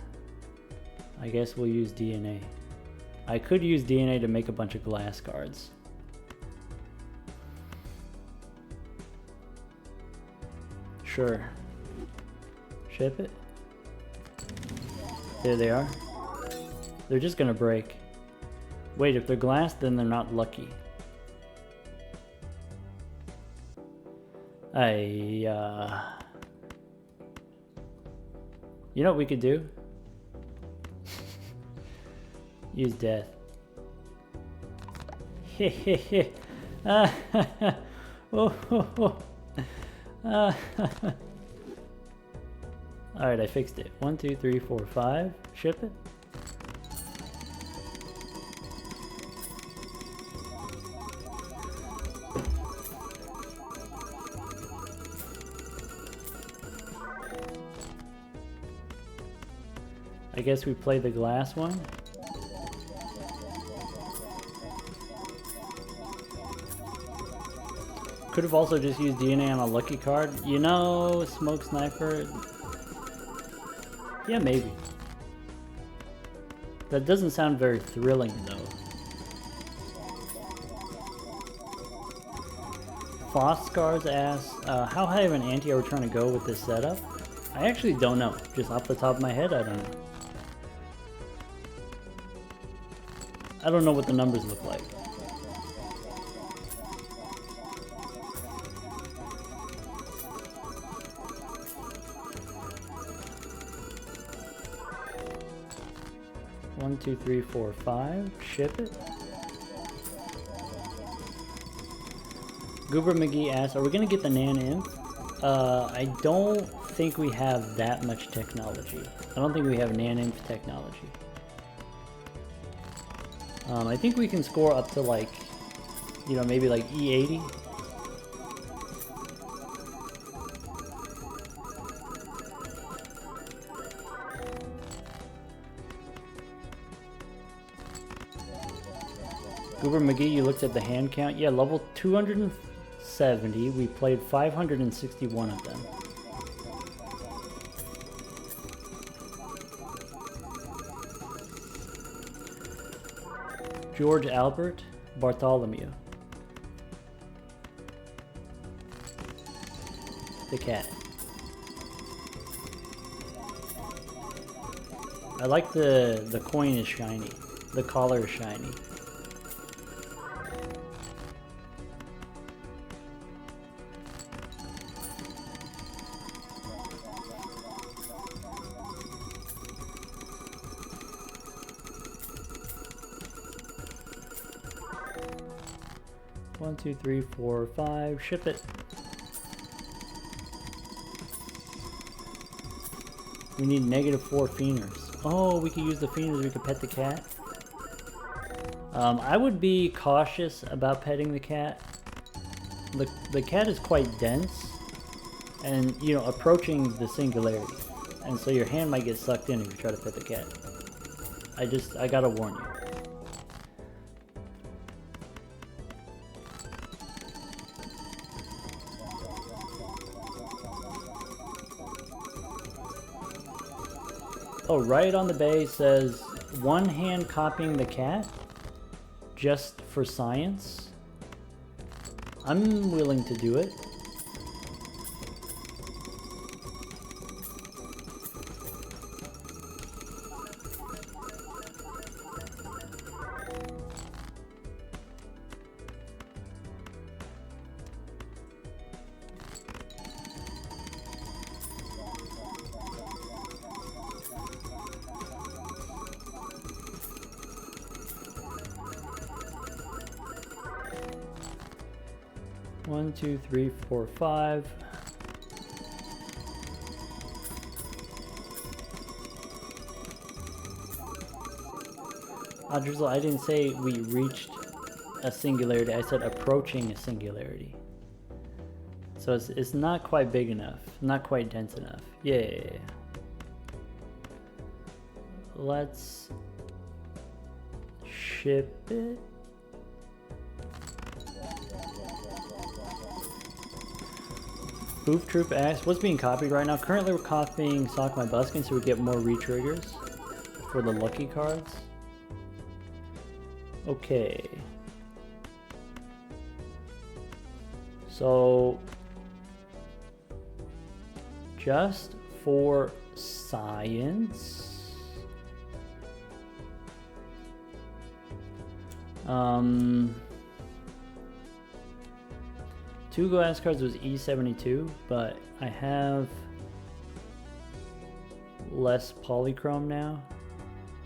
I guess we'll use DNA. I could use DNA to make a bunch of glass cards. Sure. Ship it. There they are. They're just gonna break. Wait, if they're glass, then they're not lucky. You know what we could do? Use death. Hehehe. Alright, I fixed it. 1, 2, 3, 4, 5. Ship it. I guess we play the glass one. Could have also just used DNA on a lucky card. You know, Smoke Sniper. Yeah, maybe. That doesn't sound very thrilling though. Foss Scars asks, how high of an ante are we trying to go with this setup? I actually don't know. Just off the top of my head, I don't know. I don't know what the numbers look like. One, two, three, four, five. Ship it. Goober McGee asks, are we going to get the Nan Imp? I don't think we have that much technology. I don't think we have Nan Imp technology. I think we can score up to like, you know, maybe like E80. Goober McGee, you looked at the hand count. Yeah, level 270. We played 561 of them. George Albert Bartolomeow. The cat. I like the coin is shiny. The collar is shiny. One, two, three, four, five. Ship it. We need -4 Fienders. Oh, we could use the Fienders. We could pet the cat. I would be cautious about petting the cat. The cat is quite dense, and you know, approaching the singularity, and so your hand might get sucked in if you try to pet the cat. I gotta warn you. Oh, right on the bay says, one hand copying the cat, just for science. I'm willing to do it. One, two, three, four, five. Drizzle, I didn't say we reached a singularity. I said approaching a singularity. So it's not quite big enough. Not quite dense enough. Yeah. Let's ship it. Boof Troop asks, what's being copied right now? Currently we're copying Sock My Buskin so we get more re-triggers for the lucky cards. Okay. So, just for science, 2 glass cards was E72, but I have less polychrome now.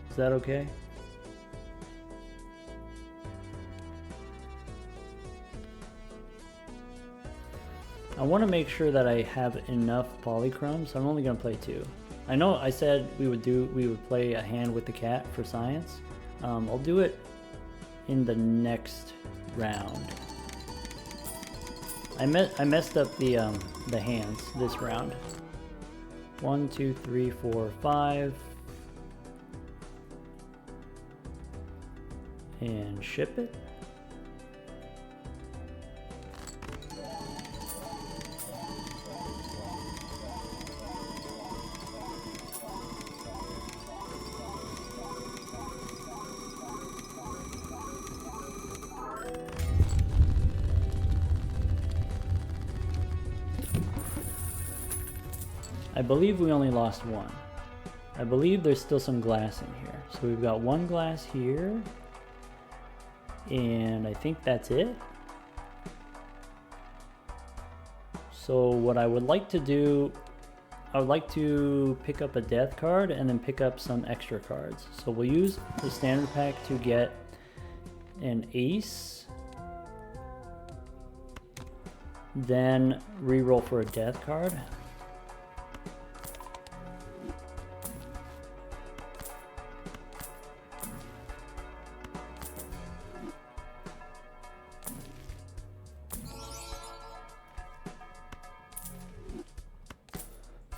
Is that okay? I want to make sure that I have enough polychrome, so I'm only going to play 2. I know I said we would play a hand with the cat for science. I'll do it in the next round. I messed up the hands this round. 1, 2, 3, 4, 5. And ship it. I believe we only lost one. I believe there's still some glass in here. So we've got one glass here. And I think that's it. So what I would like to do, I would like to pick up a death card and then pick up some extra cards. So we'll use the standard pack to get an ace. Then reroll for a death card.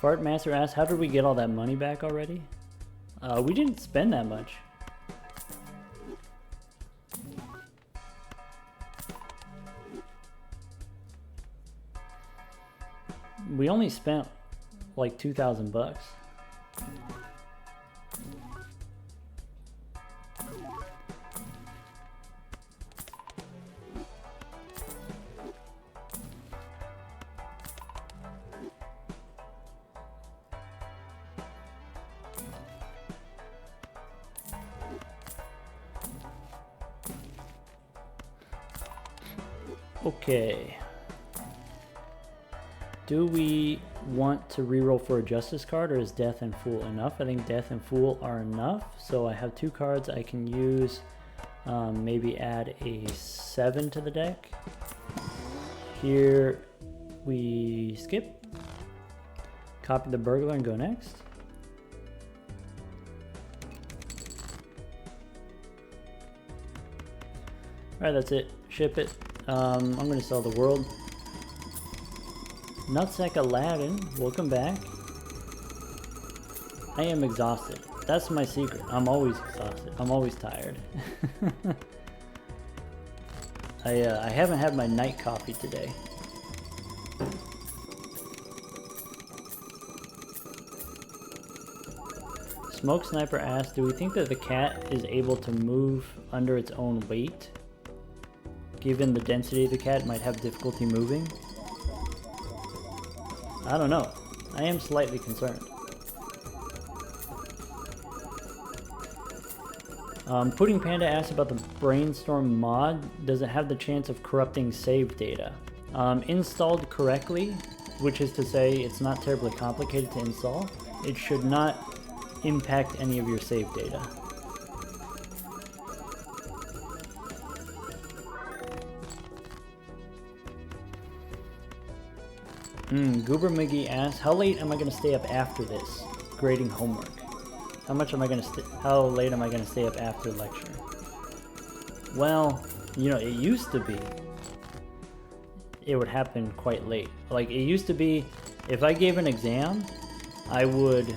Fart Master asks, how did we get all that money back already? We didn't spend that much. We only spent like 2,000 bucks. Okay. Do we want to reroll for a justice card, or is death and fool enough? I think death and fool are enough. So I have two cards I can use. Maybe add a 7 to the deck. Here we skip. Copy the burglar and go next. Alright, that's it. Ship it. I'm going to sell the world. Nutsack Aladdin, welcome back. I am exhausted. That's my secret. I'm always exhausted. I'm always tired. I haven't had my night coffee today. Smoke Sniper asks, do we think that the cat is able to move under its own weight? Given the density of the cat, it might have difficulty moving. I don't know. I am slightly concerned. Pudding Panda asks about the Brainstorm mod. Does it have the chance of corrupting save data? Installed correctly, which is to say it's not terribly complicated to install, it should not impact any of your save data. Goober McGee asks, how late am I going to stay up after this? Grading homework. How late am I going to stay up after lecture? Well, you know, it used to be, it would happen quite late. Like, it used to be, if I gave an exam, I would,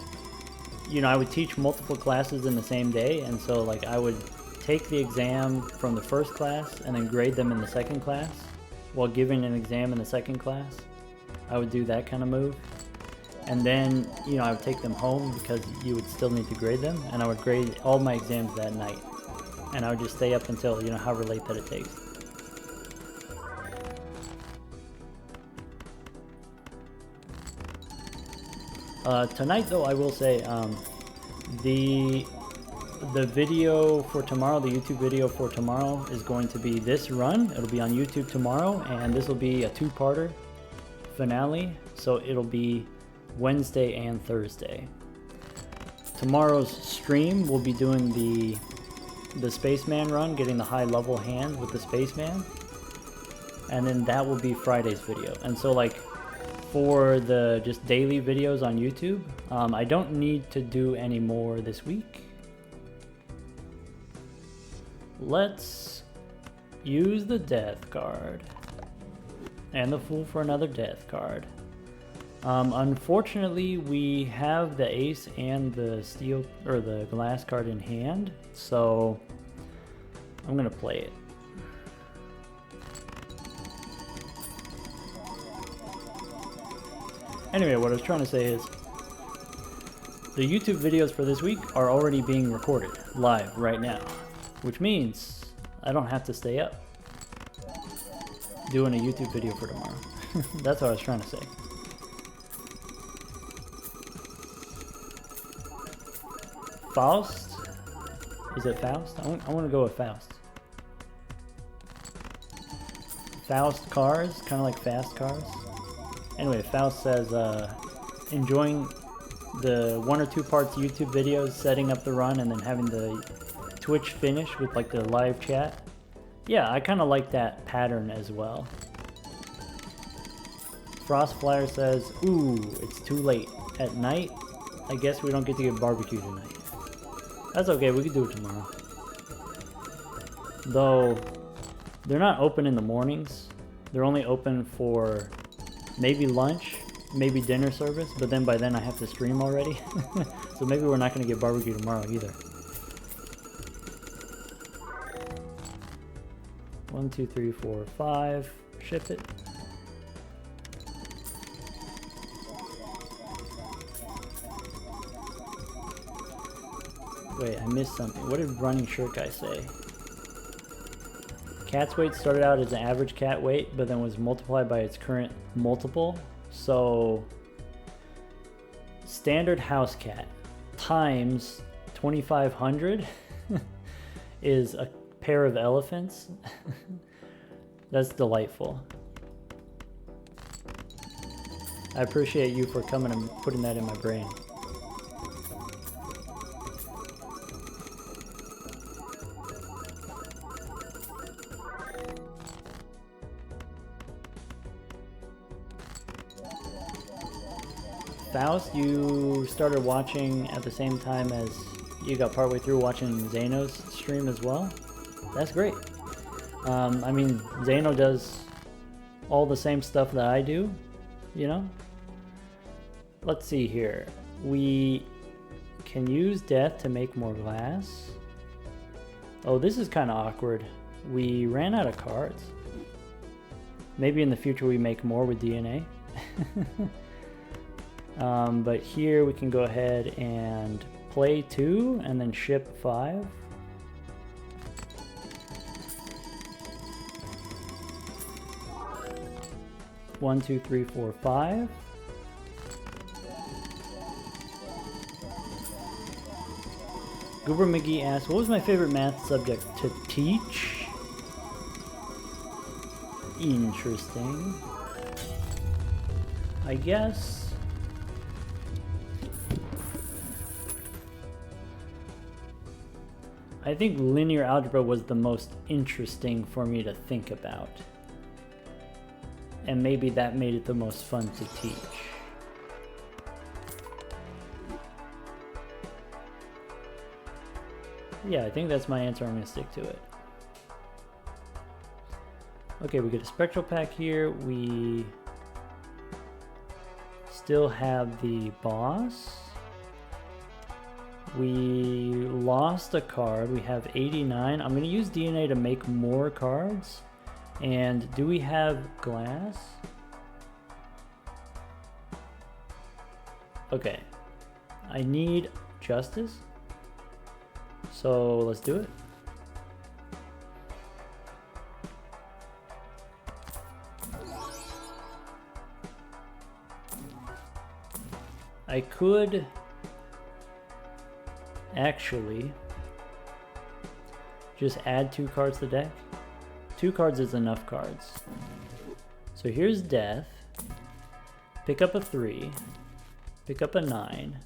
you know, I would teach multiple classes in the same day, and so, like, I would take the exam from the first class and then grade them in the second class while giving an exam in the second class. I would do that kind of move. And then, you know, I would take them home because you would still need to grade them, and I would grade all my exams that night. And I would just stay up until, you know, however late that it takes. Tonight, though, I will say, the video for tomorrow, the YouTube video for tomorrow is going to be this run. It'll be on YouTube tomorrow, and this will be a two-parter finale, so it'll be Wednesday and Thursday. Tomorrow's stream will be doing the Spaceman run, getting the high level hand with the Spaceman, and then that will be Friday's video. And so, like, for the just daily videos on YouTube, I don't need to do any more this week. Let's use the death card and the fool for another death card. Unfortunately, we have the ace and the steel or the glass card in hand, so I'm gonna play it. Anyway, what I was trying to say is the YouTube videos for this week are already being recorded live right now, which means I don't have to stay up doing a YouTube video for tomorrow. That's what I was trying to say. Faust? Is it Faust? I want to go with Faust. Faust cars, kind of like fast cars. Anyway, Faust says, enjoying the 1 or 2 parts YouTube videos, setting up the run, and then having the Twitch finish with like the live chat. Yeah, I kind of like that pattern as well. Frost Flyer says, ooh, it's too late. At night, I guess we don't get to get barbecue tonight. That's okay, we can do it tomorrow. Though, they're not open in the mornings. They're only open for maybe lunch, maybe dinner service, but then by then I have to stream already. So maybe we're not going to get barbecue tomorrow either. 1, 2, 3, 4, 5. Ship it. Wait, I missed something. What did Running Shirt Guy say? Cat's weight started out as an average cat weight, but then was multiplied by its current multiple. So, standard house cat times 2,500 is a pair of elephants. That's delightful. I appreciate you for coming and putting that in my brain. Faust, you started watching at the same time as you got partway through watching Zeno's stream as well. That's great. I mean, Zeno does all the same stuff that I do, you know? Let's see here. We can use death to make more glass. Oh, this is kind of awkward. We ran out of cards. Maybe in the future we make more with DNA. But here we can go ahead and play 2 and then ship 5. One, two, three, four, 5. Goober McGee asks, what was my favorite math subject to teach? Interesting. I guess I think linear algebra was the most interesting for me to think about. And maybe that made it the most fun to teach. Yeah, I think that's my answer. I'm going to stick to it. Okay, we get a spectral pack here. We still have the boss. We lost a card. We have 89. I'm going to use DNA to make more cards. And do we have glass? Okay. I need justice. So let's do it. I could actually just add 2 cards to the deck. 2 cards is enough cards. So here's death. Pick up a 3. Pick up a 9.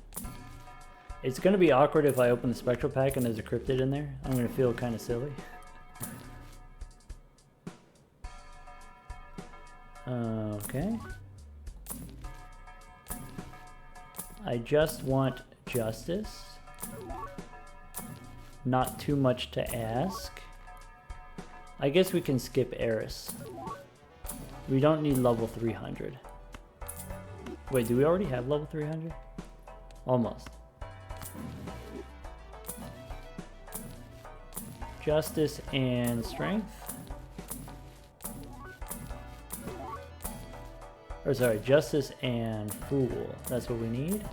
It's going to be awkward if I open the spectral pack and there's a cryptid in there. I'm going to feel kind of silly. Okay. I just want justice. Not too much to ask. I guess we can skip Eris. We don't need level 300. Wait, do we already have level 300? Almost. Justice and strength. Or sorry, justice and fool. That's what we need.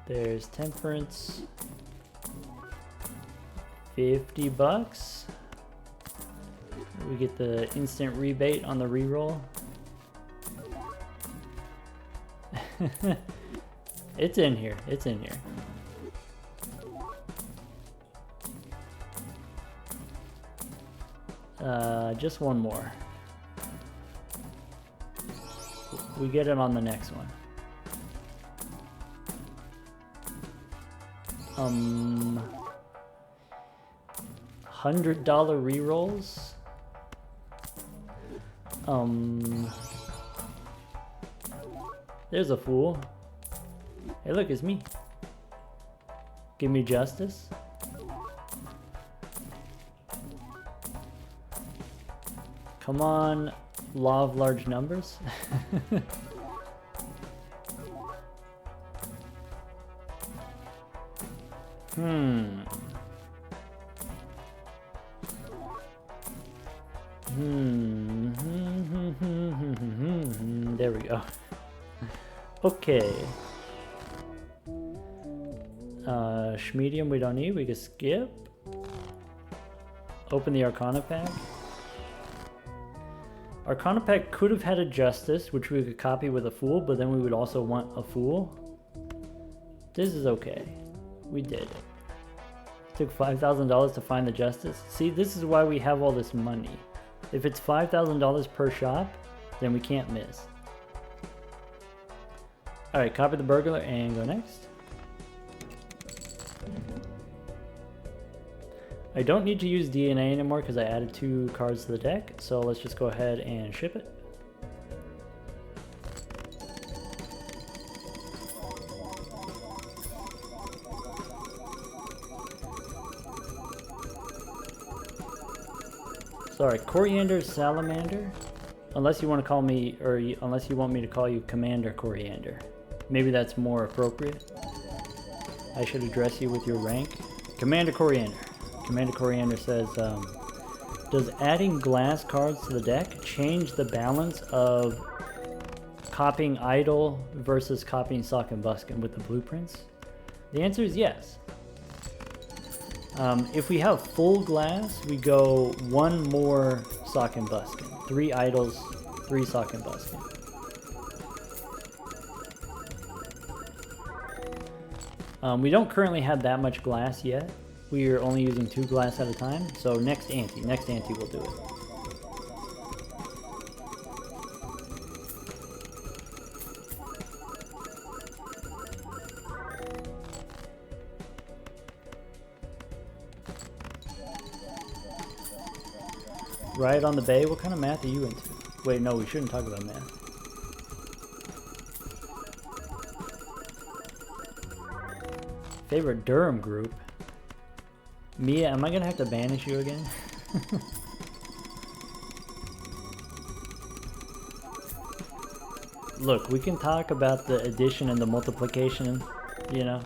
There's temperance. $50. get the instant rebate on the reroll. It's in here. It's in here. Just one more. We get it on the next one. $100 rerolls. There's a fool. Hey, look, it's me. Give me justice. Come on, law of large numbers. There we go. Okay. Schmedium we don't need, we can skip. Open the Arcana pack. Arcana pack could have had a Justice, which we could copy with a Fool, but then we would also want a Fool. This is okay. We did it. Took $5,000 to find the Justice. See, this is why we have all this money. If it's $5,000 per shop, then we can't miss. Alright, copy the Burglar and go next. I don't need to use DNA anymore because I added 2 cards to the deck, so let's just go ahead and ship it. Sorry, Coriander Salamander? Unless you want to call me, or unless you want me to call you Commander Coriander. Maybe that's more appropriate. I should address you with your rank. Commander Coriander. Commander Coriander says, does adding glass cards to the deck change the balance of copying Idol versus copying Sock and Buskin with the blueprints? The answer is yes. If we have full glass, we go 1 more Sock and Buskin. 3 Idols, 3 Sock and Buskin. We don't currently have that much glass yet. We are only using 2 glass at a time, so next ante will do it. Riot on the Bay, what kind of math are you into? Wait, no, we shouldn't talk about math. Favorite Durham group? Mia, am I gonna have to banish you again? Look, we can talk about the addition and the multiplication, you know,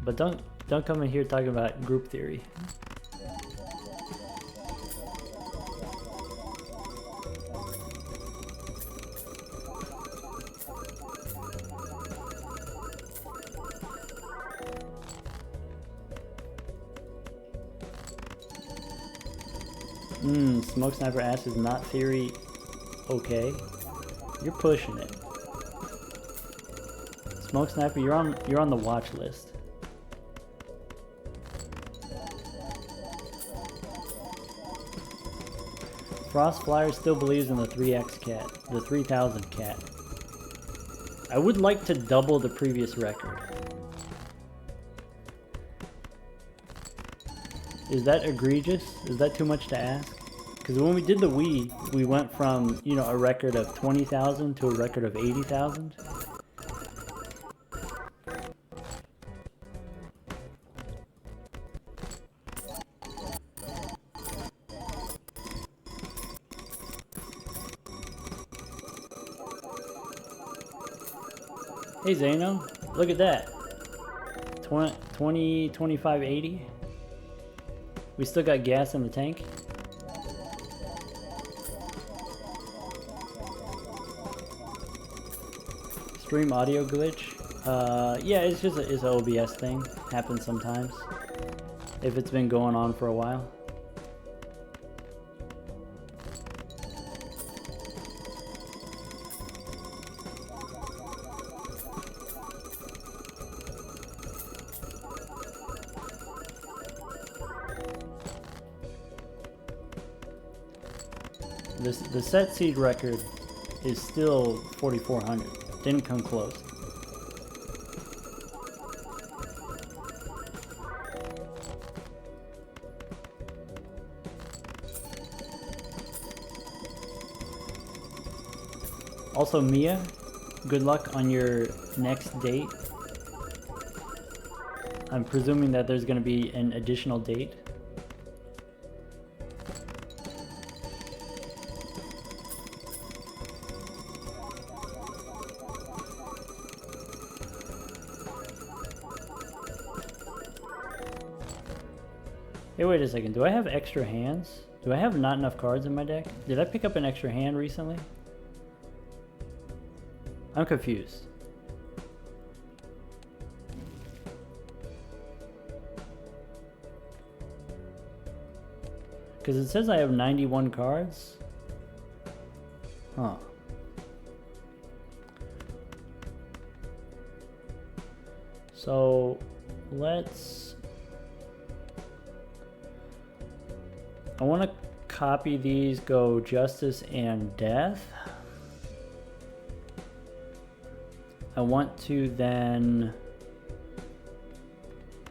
but don't come in here talking about group theory. Smoke Sniper asks, is not theory okay? You're pushing it. Smoke Sniper, you're on the watch list. Frost Flyer still believes in the 3x cat, the 3000 cat. I would like to double the previous record. Is that egregious? Is that too much to ask? Because when we did the Wii, we went from, you know, a record of 20,000 to a record of 80,000. Hey Zano, look at that. 2580. We still got gas in the tank. Stream audio glitch. Yeah, it's just it's an OBS thing. Happens sometimes. If it's been going on for a while. The set seed record is still 4,400. Didn't come close. Also, Mia, good luck on your next date. I'm presuming that there's going to be an additional date. Hey, wait a second. Do I have extra hands? Do I have not enough cards in my deck? Did I pick up an extra hand recently? I'm confused. Because it says I have 91 cards. Huh. So let's... I want to copy these, go Justice and Death. I want to then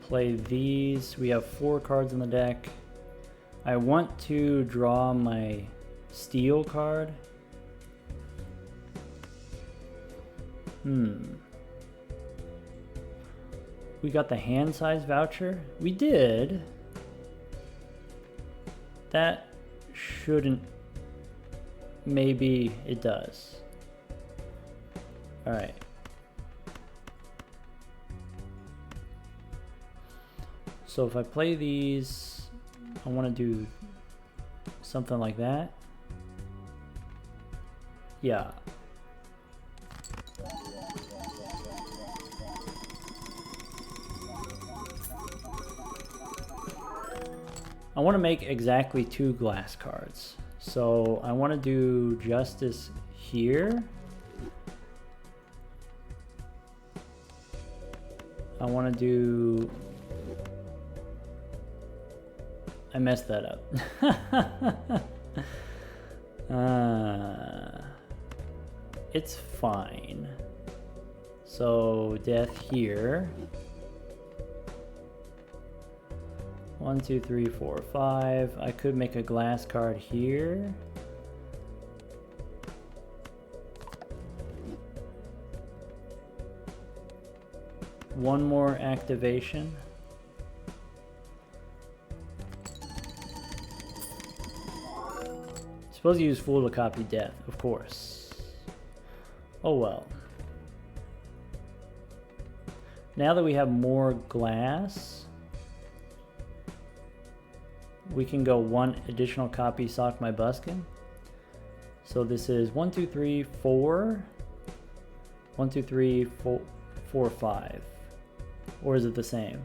play these. We have 4 cards in the deck. I want to draw my Steel card. We got the hand size voucher. We did. That shouldn't. Maybe it does. All right. So if I play these, I want to do something like that. Yeah. I want to make exactly 2 glass cards. So I want to do Justice here. I want to do... I messed that up. It's fine. So Death here. 1, 2, 3, 4, 5. I could make a glass card here. One more activation. Supposed to use Fool to copy Death, of course. Oh well. Now that we have more glass, we can go 1 additional copy Sock My Buskin. So this is 1, 2, 3, 4. 1, 2, 3, 4, 5. Or is it the same?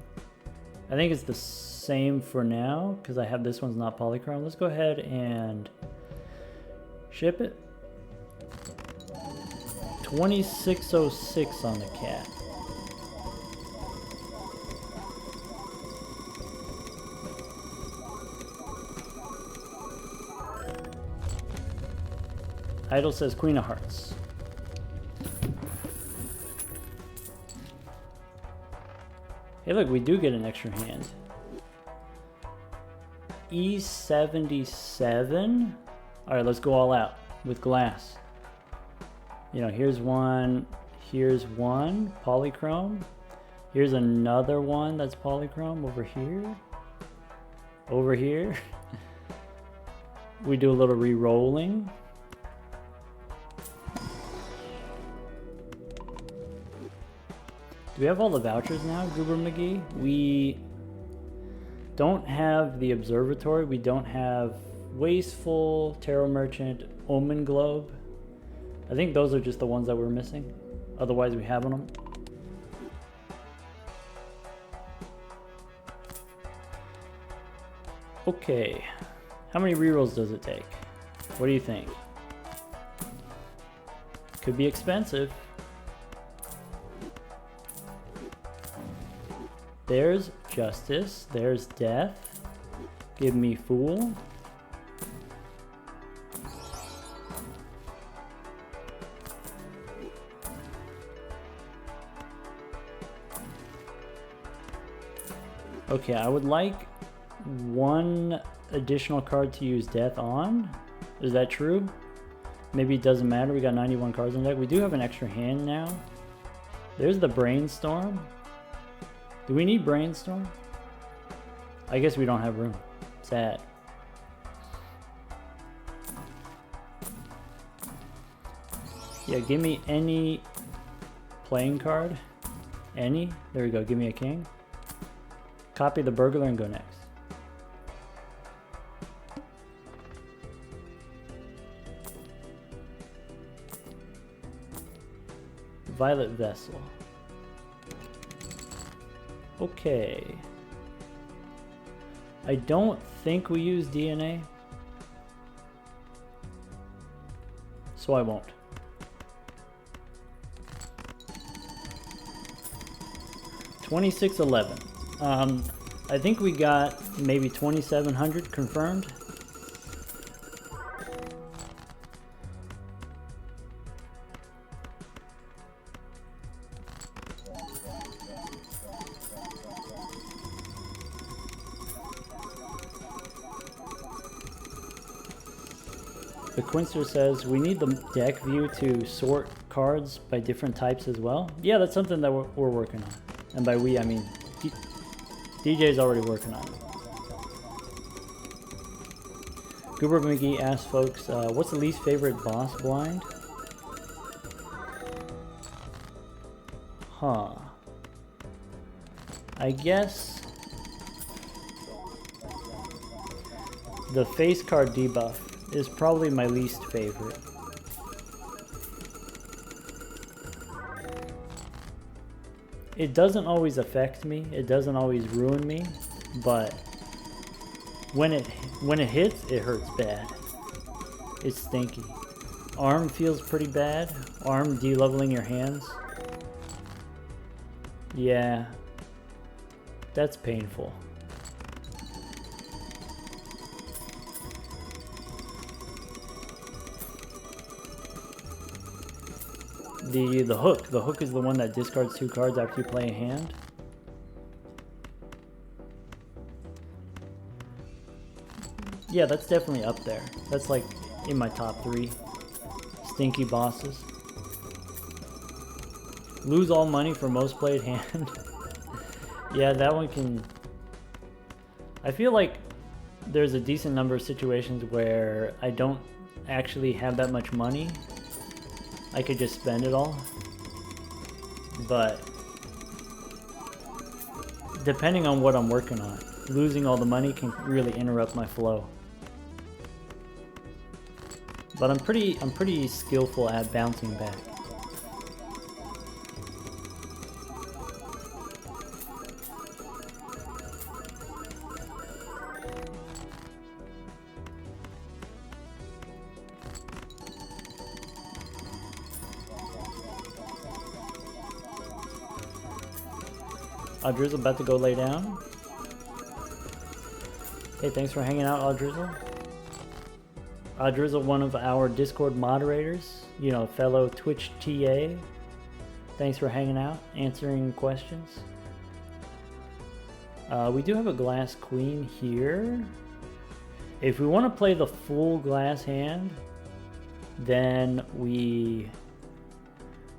I think it's the same for now because I have this one's not polychrome. Let's go ahead and ship it. 2606 on the cat. Idol says Queen of Hearts. Hey look, we do get an extra hand. E77. Alright, let's go all out with glass. You know, here's one, polychrome. Here's another one that's polychrome over here. Over here. We do a little re-rolling. Do we have all the vouchers now, Goober McGee? We don't have the Observatory. We don't have Wasteful, Tarot Merchant, Omen Globe. I think those are just the ones that we're missing. Otherwise, we have them. Okay. How many rerolls does it take? What do you think? Could be expensive. There's Justice. There's Death. Give me Fool. Okay, I would like one additional card to use death on. Is that true? Maybe it doesn't matter. We got 91 cards in the deck. We do have an extra hand now. There's the Brainstorm. Do we need Brainstorm? I guess we don't have room. Sad. Yeah, give me any playing card. Any. There we go. Give me a king. Copy the Burglar and go next. Violet Vessel. Okay. I don't think we use DNA, so I won't. $26.11. I think we got maybe 2,700 confirmed. The Quincer says, we need the deck view to sort cards by different types as well. Yeah, that's something that we're working on. And by we, I mean DJ's already working on it. Goober McGee asks folks, what's the least favorite boss blind? Huh. I guess the face card debuff is probably my least favorite. It doesn't always affect me, it doesn't always ruin me, but when it hits, it hurts bad. It's stinky. Arm feels pretty bad. Arm de-leveling your hands. Yeah. That's painful. The hook. The hook is the one that discards 2 cards after you play a hand. Yeah, that's definitely up there. That's like in my top 3 stinky bosses. Lose all money for most played hand. Yeah, that one can... I feel like there's a decent number of situations where I don't actually have that much money. I could just spend it all, but depending on what I'm working on, losing all the money can really interrupt my flow. But I'm pretty skillful at bouncing back. Audrizzle about to go lay down. Hey, thanks for hanging out, Audrizzle. Audrizzle, one of our Discord moderators, you know, fellow Twitch TA. Thanks for hanging out, answering questions. We do have a glass queen here. If we want to play the full glass hand, then we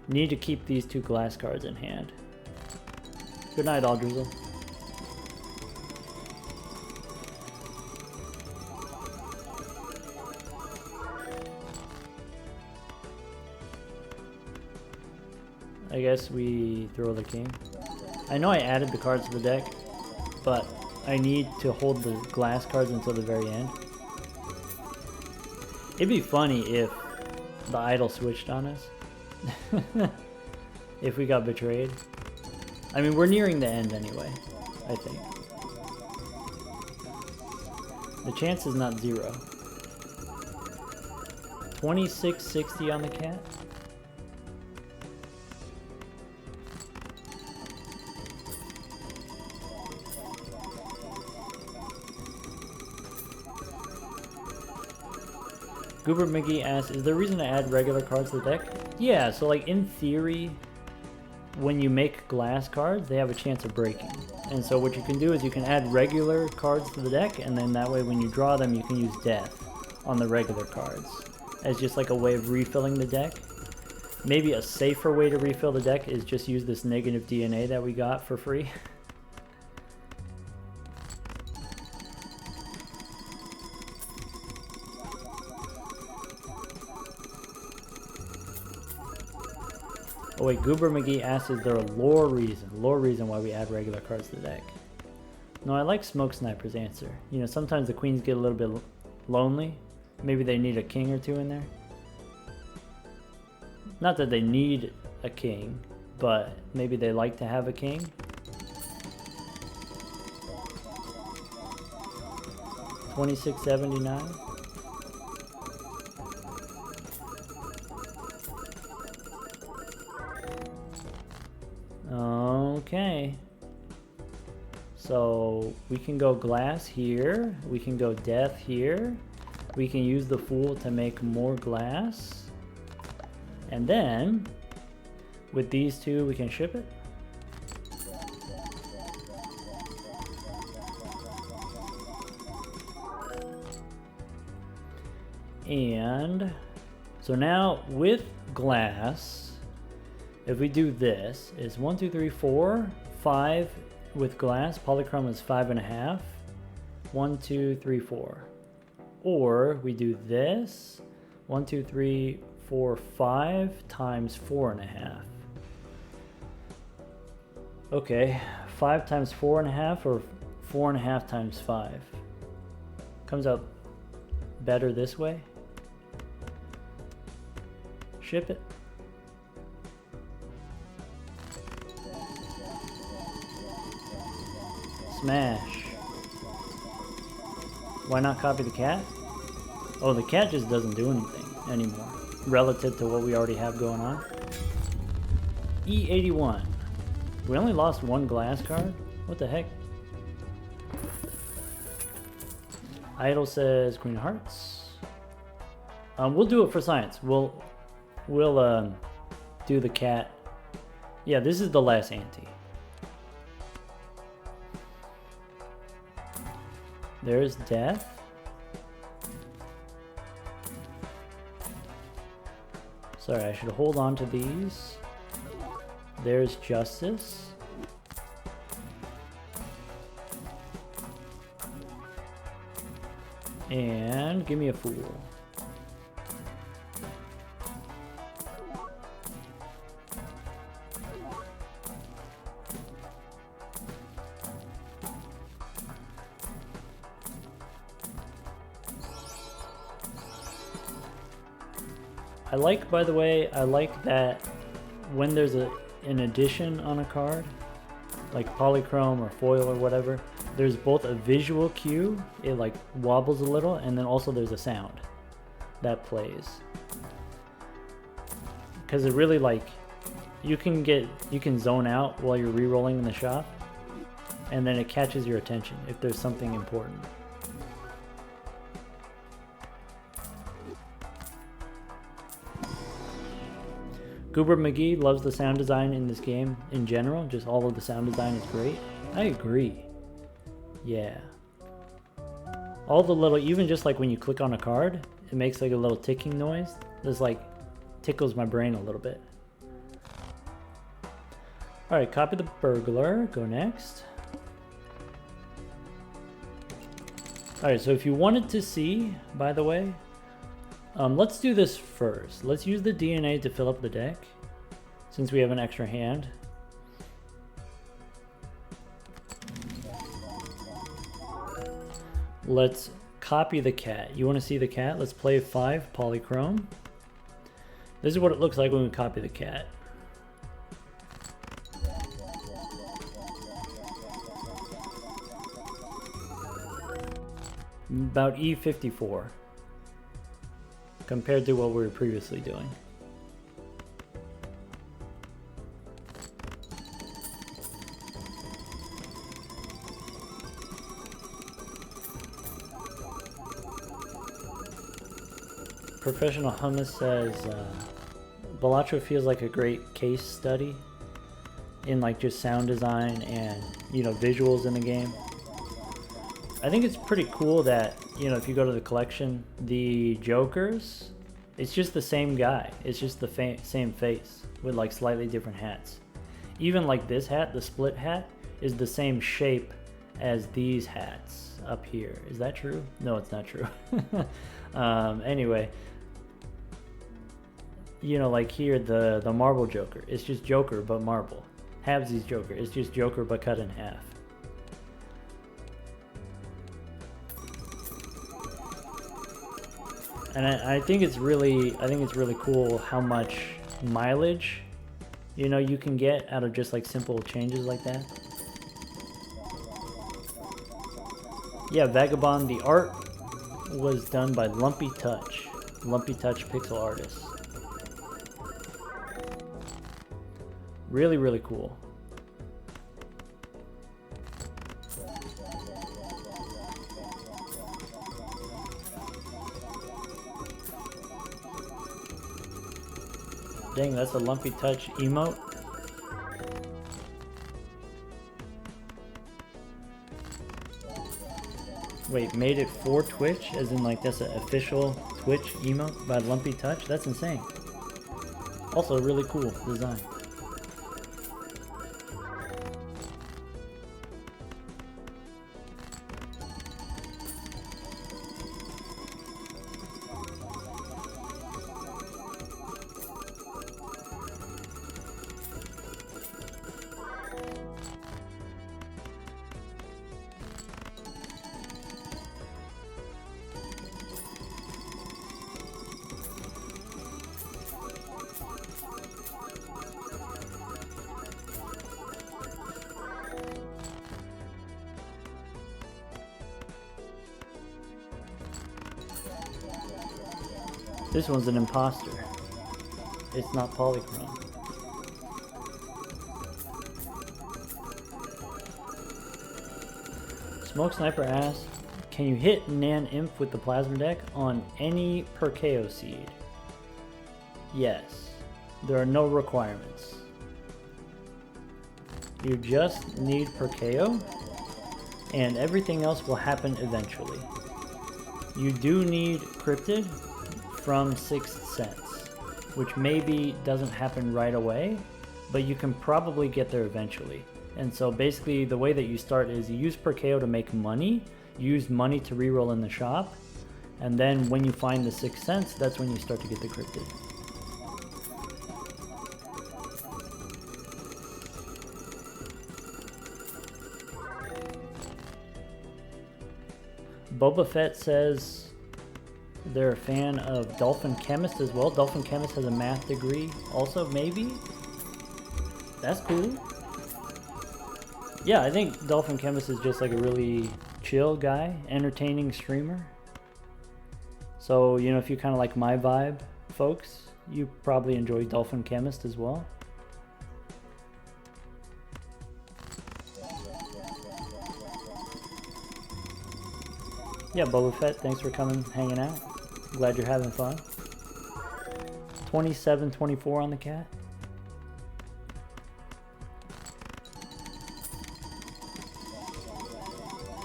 need to keep these 2 glass cards in hand. Good night, Audrizzle. I guess we throw the king. I know I added the cards to the deck, but I need to hold the glass cards until the very end. It'd be funny if the idol switched on us. If we got betrayed. I mean, we're nearing the end anyway, I think. The chance is not 0. 2660 on the cat. Goober McGee asks, is there a reason to add regular cards to the deck? Yeah, so like in theory, when you make glass cards, they have a chance of breaking. And so what you can do is you can add regular cards to the deck, and then that way when you draw them, you can use death on the regular cards as just like a way of refilling the deck. Maybe a safer way to refill the deck is just use this negative DNA that we got for free. Oh wait, Goober McGee asks, is there a lore reason why we add regular cards to the deck? No, I like Smoke Sniper's answer. You know, sometimes the queens get a little bit lonely. Maybe they need a king or two in there. Not that they need a king, but maybe they like to have a king. $26.79. Okay. So we can go glass here. We can go death here. We can use the Fool to make more glass. And then, with these two, we can ship it. And so now with glass, if we do this, it's 1, 2, 3, 4, 5 with glass. Polychrome is 5.5. 1, 2, 3, 4. Or we do this, 1, 2, 3, 4, 5 times 4.5. Okay, 5 times 4.5 or 4.5 times 5. Comes out better this way. Ship it. Smash. Why not copy the cat? Oh, the cat just doesn't do anything anymore relative to what we already have going on. E81. We only lost one glass card? What the heck? Idol says Queen of Hearts. We'll do it for science. We'll do the cat. Yeah, this is the last ante. There's death. Sorry, I should hold on to these. There's justice. And give me a fool. I like, by the way, I like that when there's an addition on a card, like polychrome or foil or whatever, there's both a visual cue, it like wobbles a little, and then also there's a sound that plays. Because it really, like, you can zone out while you're re-rolling in the shop, and then it catches your attention if there's something important. Goober McGee loves the sound design in this game in general. Just all of the sound design is great. I agree. Yeah. All the little, even just like when you click on a card, it makes like a little ticking noise. This like tickles my brain a little bit. Alright, copy the burglar. Go next. Alright, so if you wanted to see, by the way, let's do this first. Let's use the DNA to fill up the deck, since we have an extra hand. Let's copy the cat. You want to see the cat? Let's play 5 polychrome. This is what it looks like when we copy the cat. About E54. Compared to what we were previously doing. Professional Hummus says, Balatro feels like a great case study. in like just sound design and, you know, visuals in the game. I think it's pretty cool that, you know, if you go to the collection, the Jokers, it's just the same guy. It's just the same face with like slightly different hats. Even like this hat, the split hat, is the same shape as these hats up here. Is that true? No, it's not true. Anyway, you know, like here, the marble Joker, it's just Joker but marble. Habsy's Joker, it's just Joker but cut in half. And I think it's really cool how much mileage, you know, you can get out of just like simple changes like that. Yeah, Vagabond, the art was done by Lumpy Touch pixel artist. Really, really cool. Dang, that's a Lumpy Touch emote. Wait, made it for Twitch? As in like that's an official Twitch emote by Lumpy Touch? That's insane. Also really cool design. This one's an imposter. It's not polychrome. Smoke Sniper asks, can you hit Nan Imp with the plasma deck on any Perkeo seed? Yes. There are no requirements. You just need Perkeo, and everything else will happen eventually. You do need Cryptid from Sixth Sense, which maybe doesn't happen right away, but you can probably get there eventually. And so basically the way that you start is you use Perkeo to make money, use money to reroll in the shop, and then when you find the Sixth Sense, that's when you start to get the Cryptid. Boba Fett says they're a fan of Dolphin Chemist as well. Dolphin Chemist has a math degree also, maybe? That's cool. Yeah, I think Dolphin Chemist is just like a really chill guy, entertaining streamer. So, you know, if you kind of like my vibe, folks, you probably enjoy Dolphin Chemist as well. Yeah, Boba Fett, thanks for coming, hanging out. Glad you're having fun. 27-24 on the cat.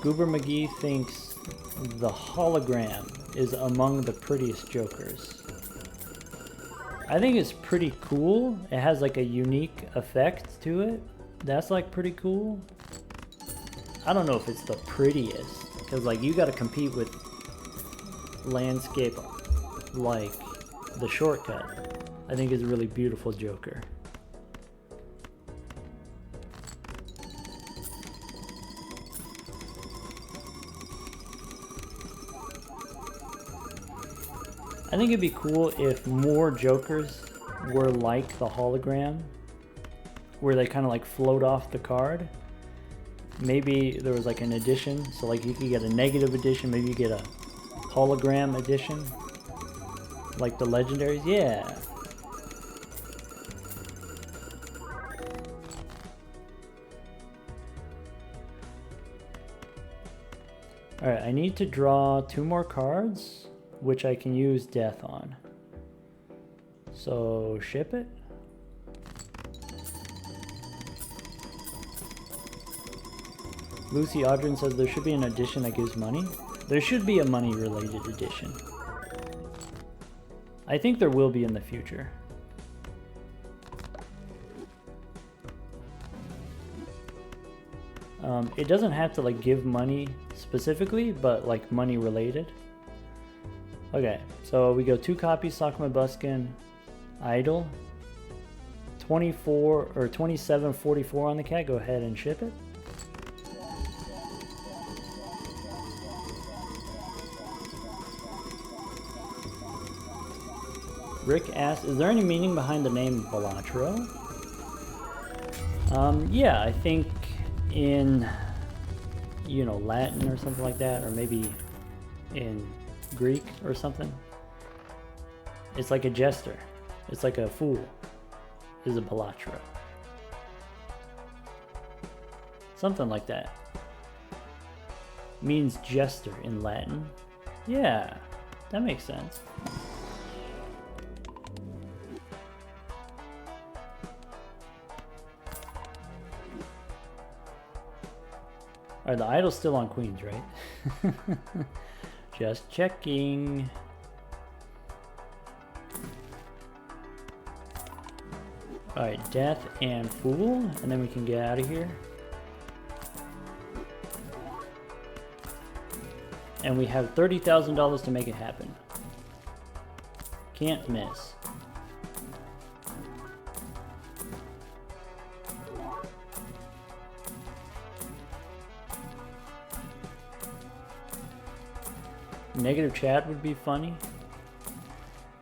Goober McGee thinks the hologram is among the prettiest Jokers. I think it's pretty cool. It has like a unique effect to it. That's like pretty cool. I don't know if it's the prettiest, because like you got to compete with landscape like the Shortcut. I think is a really beautiful Joker. I think it'd be cool if more Jokers were like the hologram, where they kind of like float off the card. Maybe there was like an edition, so like you could get a negative edition, maybe you get a hologram edition, like the legendaries. Yeah. Alright, I need to draw 2 more cards, which I can use death on. So ship it. Lucy Audrin says there should be an edition that gives money. There should be a money-related edition. I think there will be in the future. It doesn't have to like give money specifically, but like money related. Okay, so we go 2 copies, Sakuma Buskin, Idle. 24 or 27.44 on the cat. Go ahead and ship it. Rick asks, is there any meaning behind the name Balatro? Yeah, I think in, you know, Latin or something like that, or maybe in Greek or something. It's like a jester. It's like a fool is a Balatro. Something like that. Means jester in Latin. Yeah, that makes sense. Alright, the idol's still on Queens, right? Just checking. Alright, Death and Fool, and then we can get out of here. And we have $30,000 to make it happen. Can't miss. Negative Chad would be funny.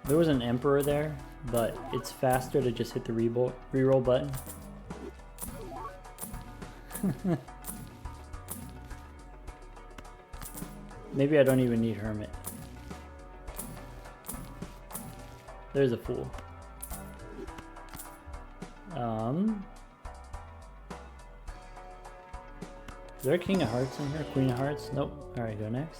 There was an Emperor there, but it's faster to just hit the reroll button. Maybe I don't even need Hermit. There's a Fool. Is there a King of Hearts in here? Queen of Hearts? Nope. Alright, go next.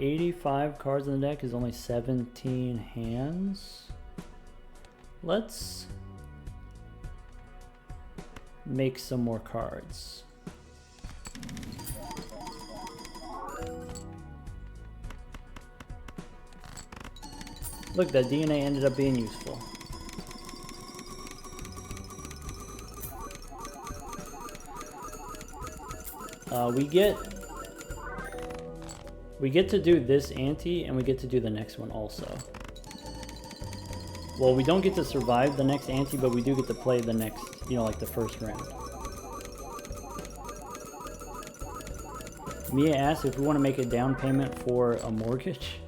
85 cards in the deck is only 17 hands. Let's make some more cards. Look, that DNA ended up being useful. We get to do this ante, and we get to do the next one also. Well, we don't get to survive the next ante, but we do get to play the next, you know, like the first round. Mia asks if we want to make a down payment for a mortgage.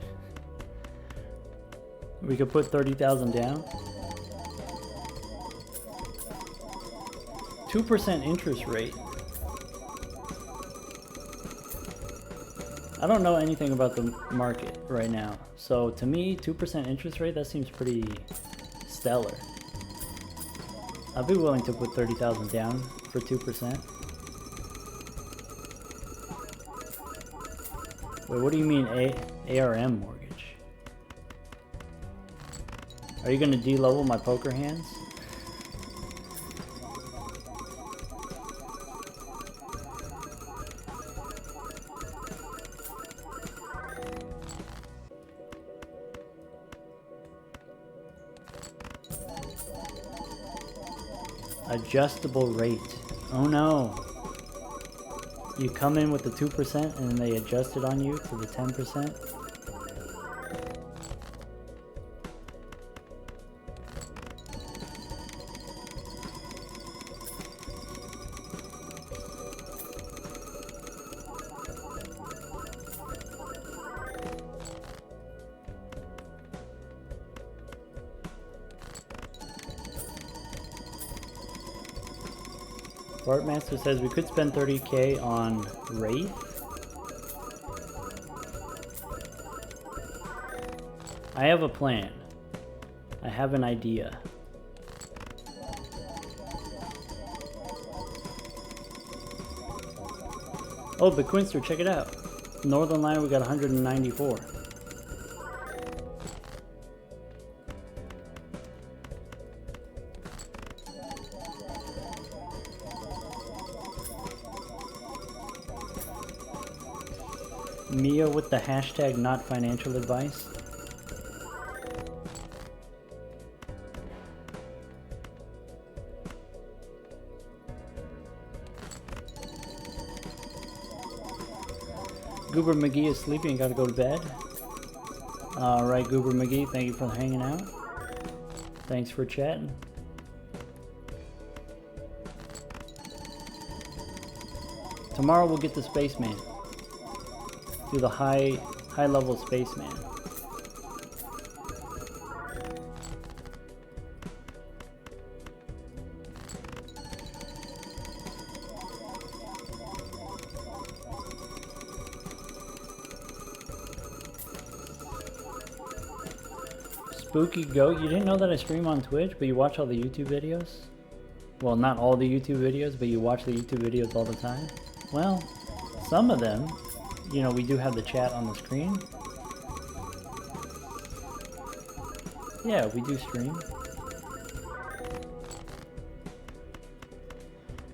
We could put 30,000 down. 2% interest rate. I don't know anything about the market right now, so to me, 2% interest rate, that seems pretty stellar. I'd be willing to put 30,000 down for 2%. Wait, what do you mean ARM mortgage? Are you gonna de-level my poker hands? Adjustable rate. Oh no. You come in with the 2% and then they adjust it on you to the 10%. Bartmaster says we could spend 30k on Wraith. I have a plan. I have an idea. Oh, but Quinster, check it out. Northern Liner, we got 194. Mia with the hashtag not financial advice. Goober McGee is sleeping and gotta go to bed. Alright, Goober McGee, thank you for hanging out. Thanks for chatting. Tomorrow we'll get the spaceman. Do the high level spaceman. Spooky Goat, you didn't know that I stream on Twitch, but you watch all the YouTube videos? Well, not all the YouTube videos, but you watch the YouTube videos all the time? Well, some of them, you know, we do have the chat on the screen. Yeah, we do stream.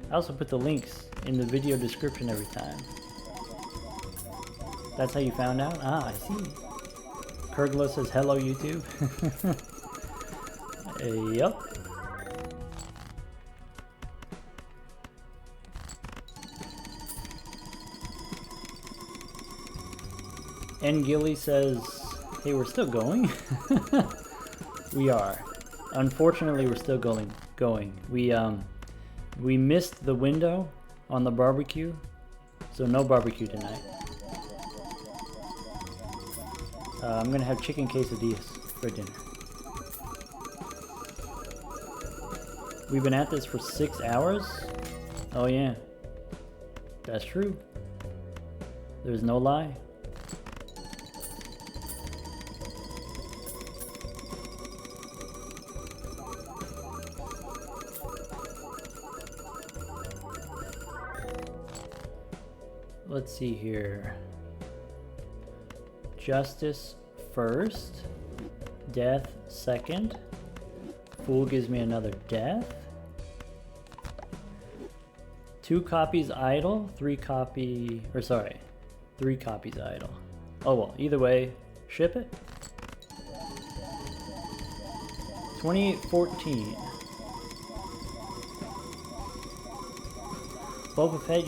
I also put the links in the video description every time. That's how you found out? Ah, I see. Kurgla says, hello YouTube. Yup. And Gilly says, hey, we're still going? We are. Unfortunately, we're still going. We missed the window on the barbecue, so no barbecue tonight. I'm gonna have chicken quesadillas for dinner. We've been at this for 6 hours? Oh yeah. That's true. There's no lie. Let's see here. Justice first, death second. Fool gives me another death. 2 copies idle, 3 copies idle. Oh well, either way, ship it. 2814. Boba Fett,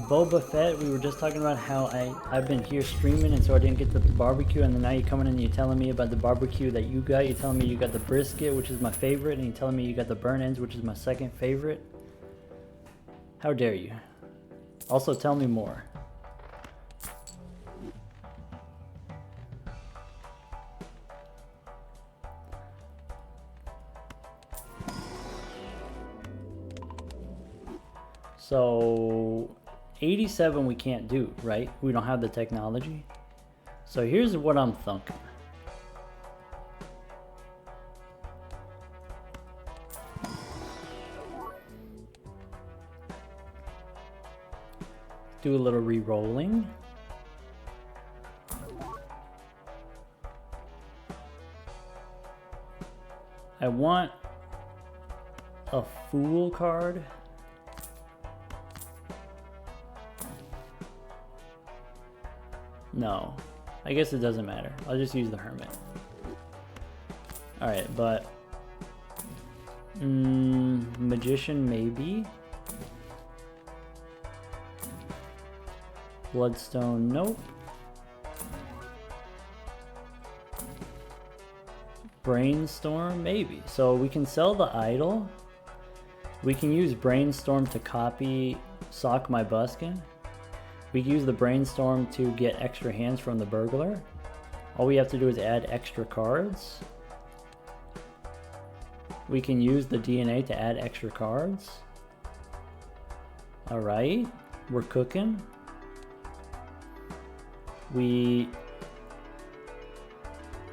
Boba Fett, we were just talking about how I've been here streaming and so I didn't get the barbecue, and then now you're coming in and you're telling me about the barbecue that you got. You're telling me you got the brisket, which is my favorite, and you're telling me you got the burnt ends, which is my second favorite. How dare you? Also, tell me more. So 87 we can't do, right? We don't have the technology. So here's what I'm thinking. Do a little re-rolling. I want a Fool card. No, I guess it doesn't matter. I'll just use the Hermit. Alright, but Magician maybe. Bloodstone, nope. Brainstorm, maybe. So we can sell the idol. We can use Brainstorm to copy Sock My Buskin. We can use the Brainstorm to get extra hands from the Burglar. All we have to do is add extra cards. We can use the DNA to add extra cards. Alright, we're cooking.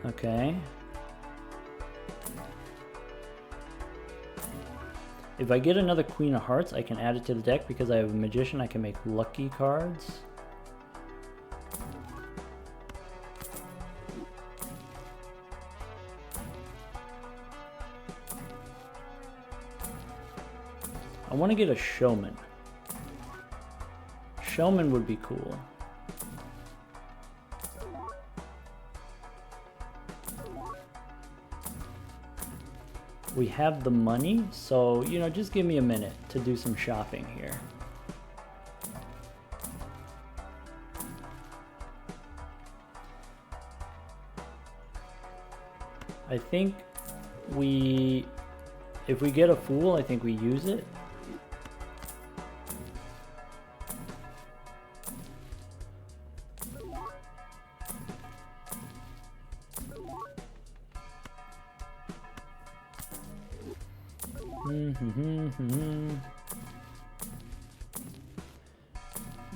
Okay. If I get another Queen of Hearts, I can add it to the deck because I have a Magician. I can make lucky cards. I want to get a Showman. Showman would be cool. We have the money, so, you know, just give me a minute to do some shopping here. I think if we get a fool, I think we use it.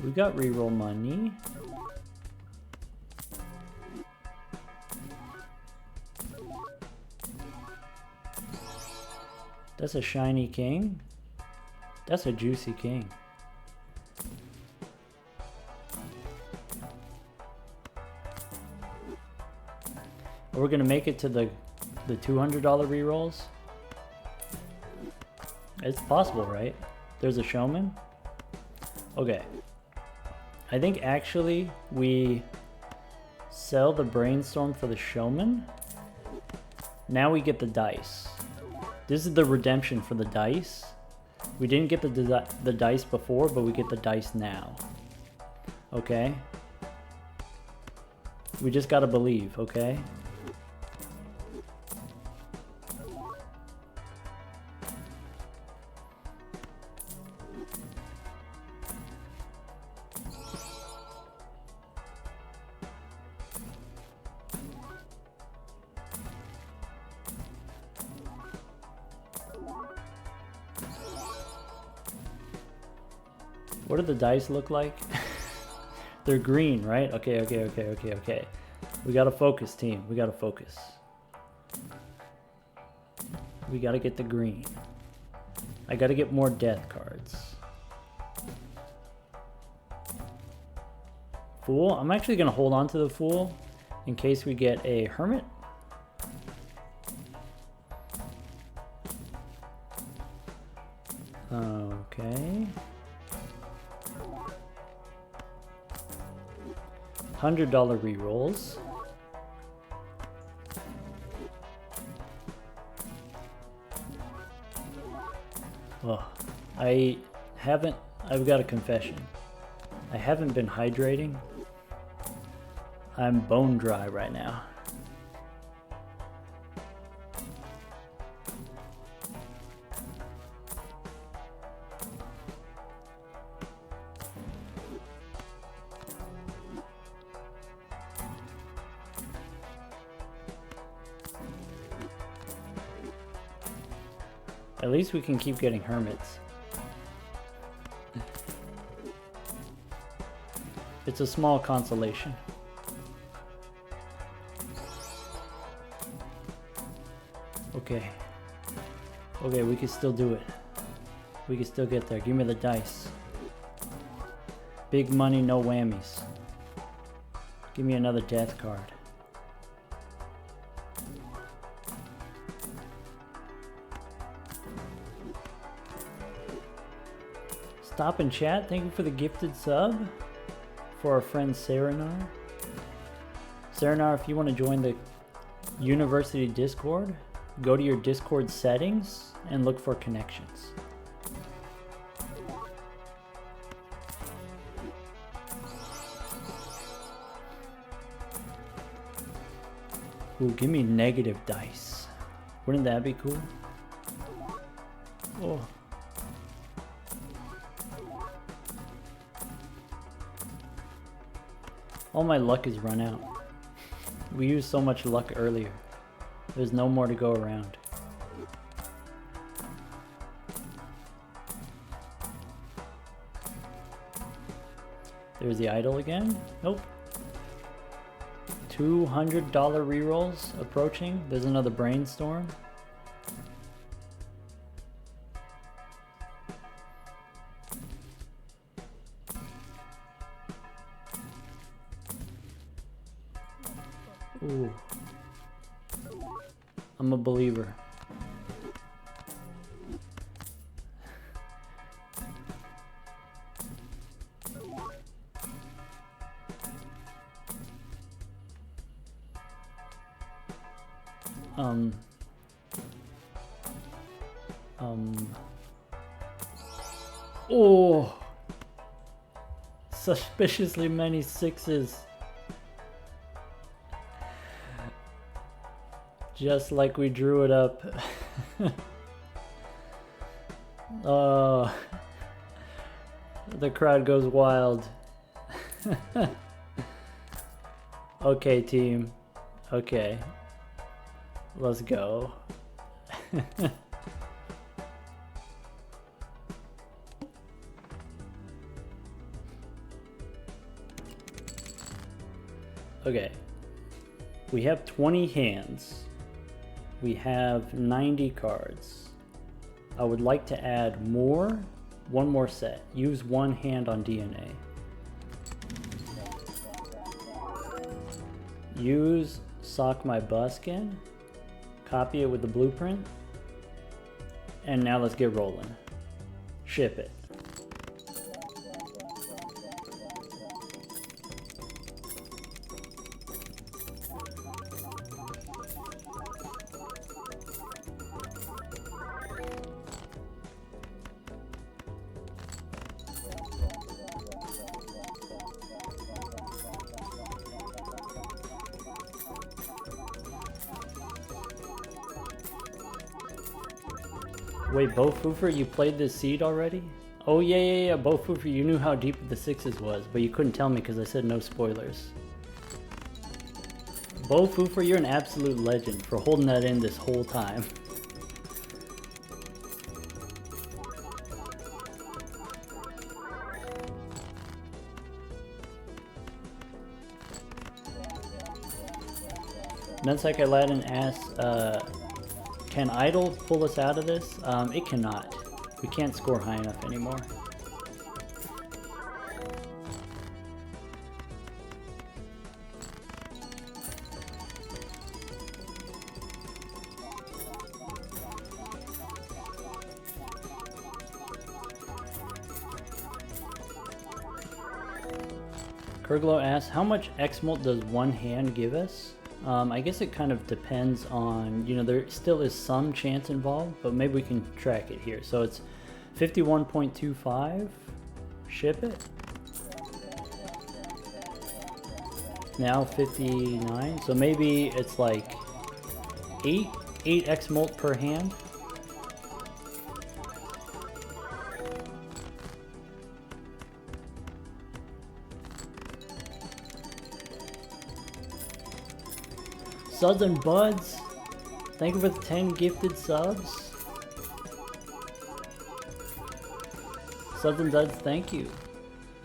We got reroll money. That's a shiny king. That's a juicy king. We're gonna make it to the $200 rerolls. It's possible, right? There's a showman. Okay. I think actually we sell the brainstorm for the showman. Now we get the dice. This is the redemption for the dice. We didn't get the dice before, but we get the dice now. Okay? We just gotta believe, okay? What do the dice look like? They're green, right? Okay. We gotta focus, team. We gotta focus. We gotta get the green. I gotta get more death cards. Fool? I'm actually gonna hold on to the fool in case we get a hermit. Okay. $100 rerolls. Oh, I've got a confession. I haven't been hydrating. I'm bone dry right now. At least we can keep getting hermits. It's a small consolation. Okay. Okay, we can still do it. We can still get there. Give me the dice. Big money, no whammies. Give me another death card. Stop and chat. Thank you for the gifted sub for our friend Serenar. Serenar, if you want to join the University Discord, go to your Discord settings and look for connections. Ooh, give me negative dice. Wouldn't that be cool? Oh. All my luck is run out. We used so much luck earlier. There's no more to go around. There's the idol again. Nope. $200 rerolls approaching. There's another brainstorm. Ooh. I'm a believer. Oh, suspiciously many sixes. Just like we drew it up. Oh, the crowd goes wild. Okay, team. Okay. Let's go. Okay. We have 20 hands. We have 90 cards. I would like to add one more set. Use one hand on DNA. Use Sock My Buskin. Copy it with the blueprint. And now let's get rolling. Ship it. Wait, Bo Foofer, you played this seed already? Oh yeah, Bo Foofer, you knew how deep the sixes was, but you couldn't tell me because I said no spoilers. Bo Foofer, you're an absolute legend for holding that in this whole time. Nutsack Aladdin asks, can Idle pull us out of this? It cannot. We can't score high enough anymore. Kurglow asks, how much X-Molt does one hand give us? I guess it kind of depends on, you know, there still is some chance involved, but maybe we can track it here. So it's 51.25, ship it. Now 59, so maybe it's like 8 X-Molt per hand. Suds and Buds, thank you for the 10 gifted subs. Suds and Duds, thank you.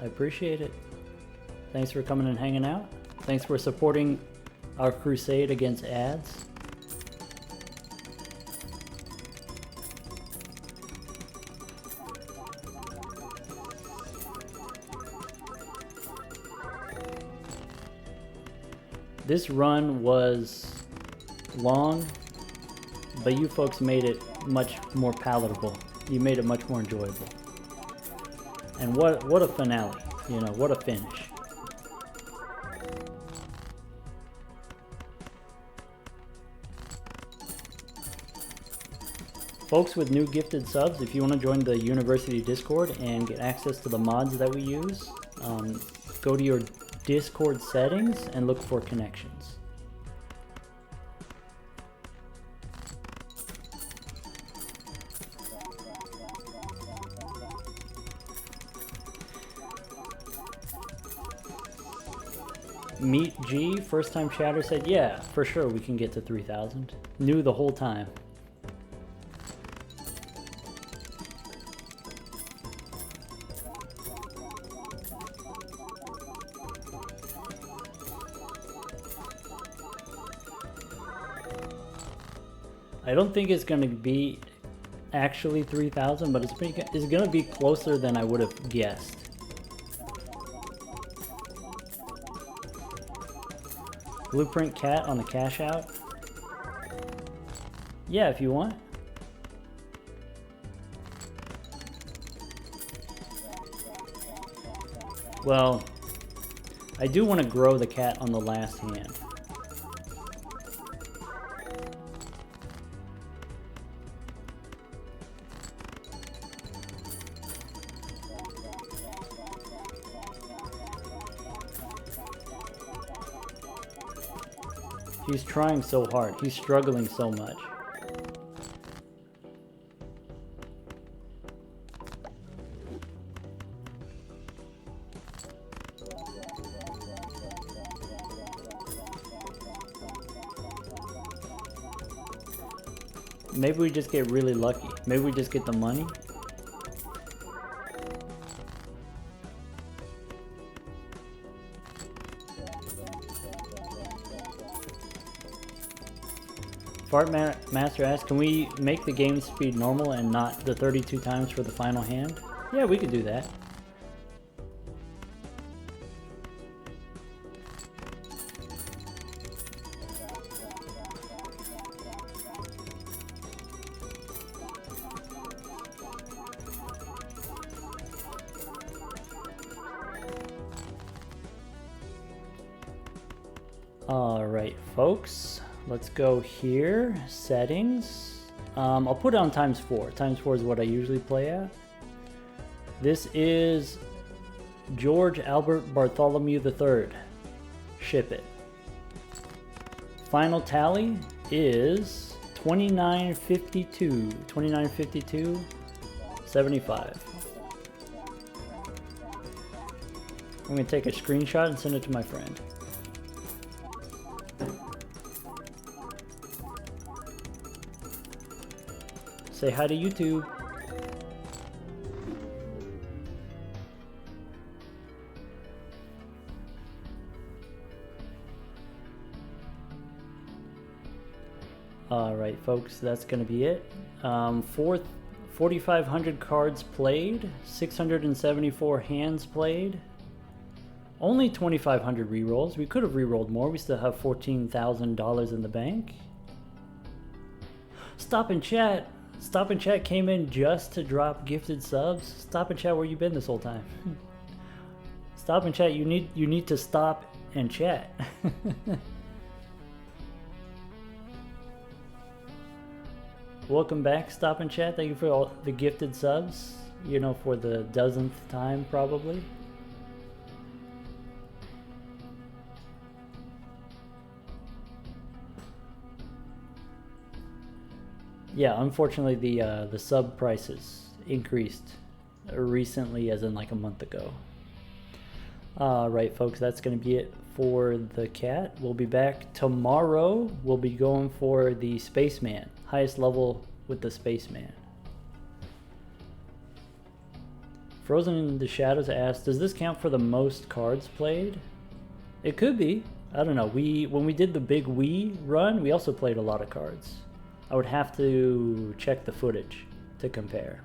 I appreciate it. Thanks for coming and hanging out. Thanks for supporting our crusade against ads. This run was long, but you folks made it much more palatable. You made it much more enjoyable. And what a finale, you know, what a finish. Folks with new gifted subs, if you want to join the University Discord and get access to the mods that we use, go to your Discord settings and look for connections. Meet G, first time chatter, said, yeah, for sure we can get to 3,000. Knew the whole time. I don't think it's going to be actually 3,000, but it's going to be closer than I would have guessed. Blueprint cat on the cash out? Yeah, if you want. Well, I do want to grow the cat on the last hand. He's trying so hard. He's struggling so much. Maybe we just get really lucky. Maybe we just get the money. Fart Master asks, can we make the game speed normal and not the 32 times for the final hand? Yeah, we could do that. Alright, folks. Let's go here. Settings. I'll put it on ×4. ×4 is what I usually play at. This is George Albert Bartholomew III. Ship it. Final tally is 2952. 2952.75. I'm going to take a screenshot and send it to my friend. Say hi to YouTube. Alright folks, that's going to be it. 4,500 cards played, 674 hands played, only 2,500 rerolls. We could have rerolled more. We still have $14,000 in the bank. Stop and Chat. Stop and Chat came in just to drop gifted subs. Stop and Chat, where you been this whole time? Stop and Chat, you need to stop and chat. Welcome back, Stop and Chat. Thank you for all the gifted subs. You know, for the dozenth time probably. Yeah, unfortunately the sub prices increased recently, as in like a month ago. Alright folks, that's going to be it for the cat. We'll be back tomorrow. We'll be going for the Spaceman. Highest level with the Spaceman. Frozen in the Shadows asks, does this count for the most cards played? It could be. I don't know. When we did the big Wii run, we also played a lot of cards. I would have to check the footage to compare.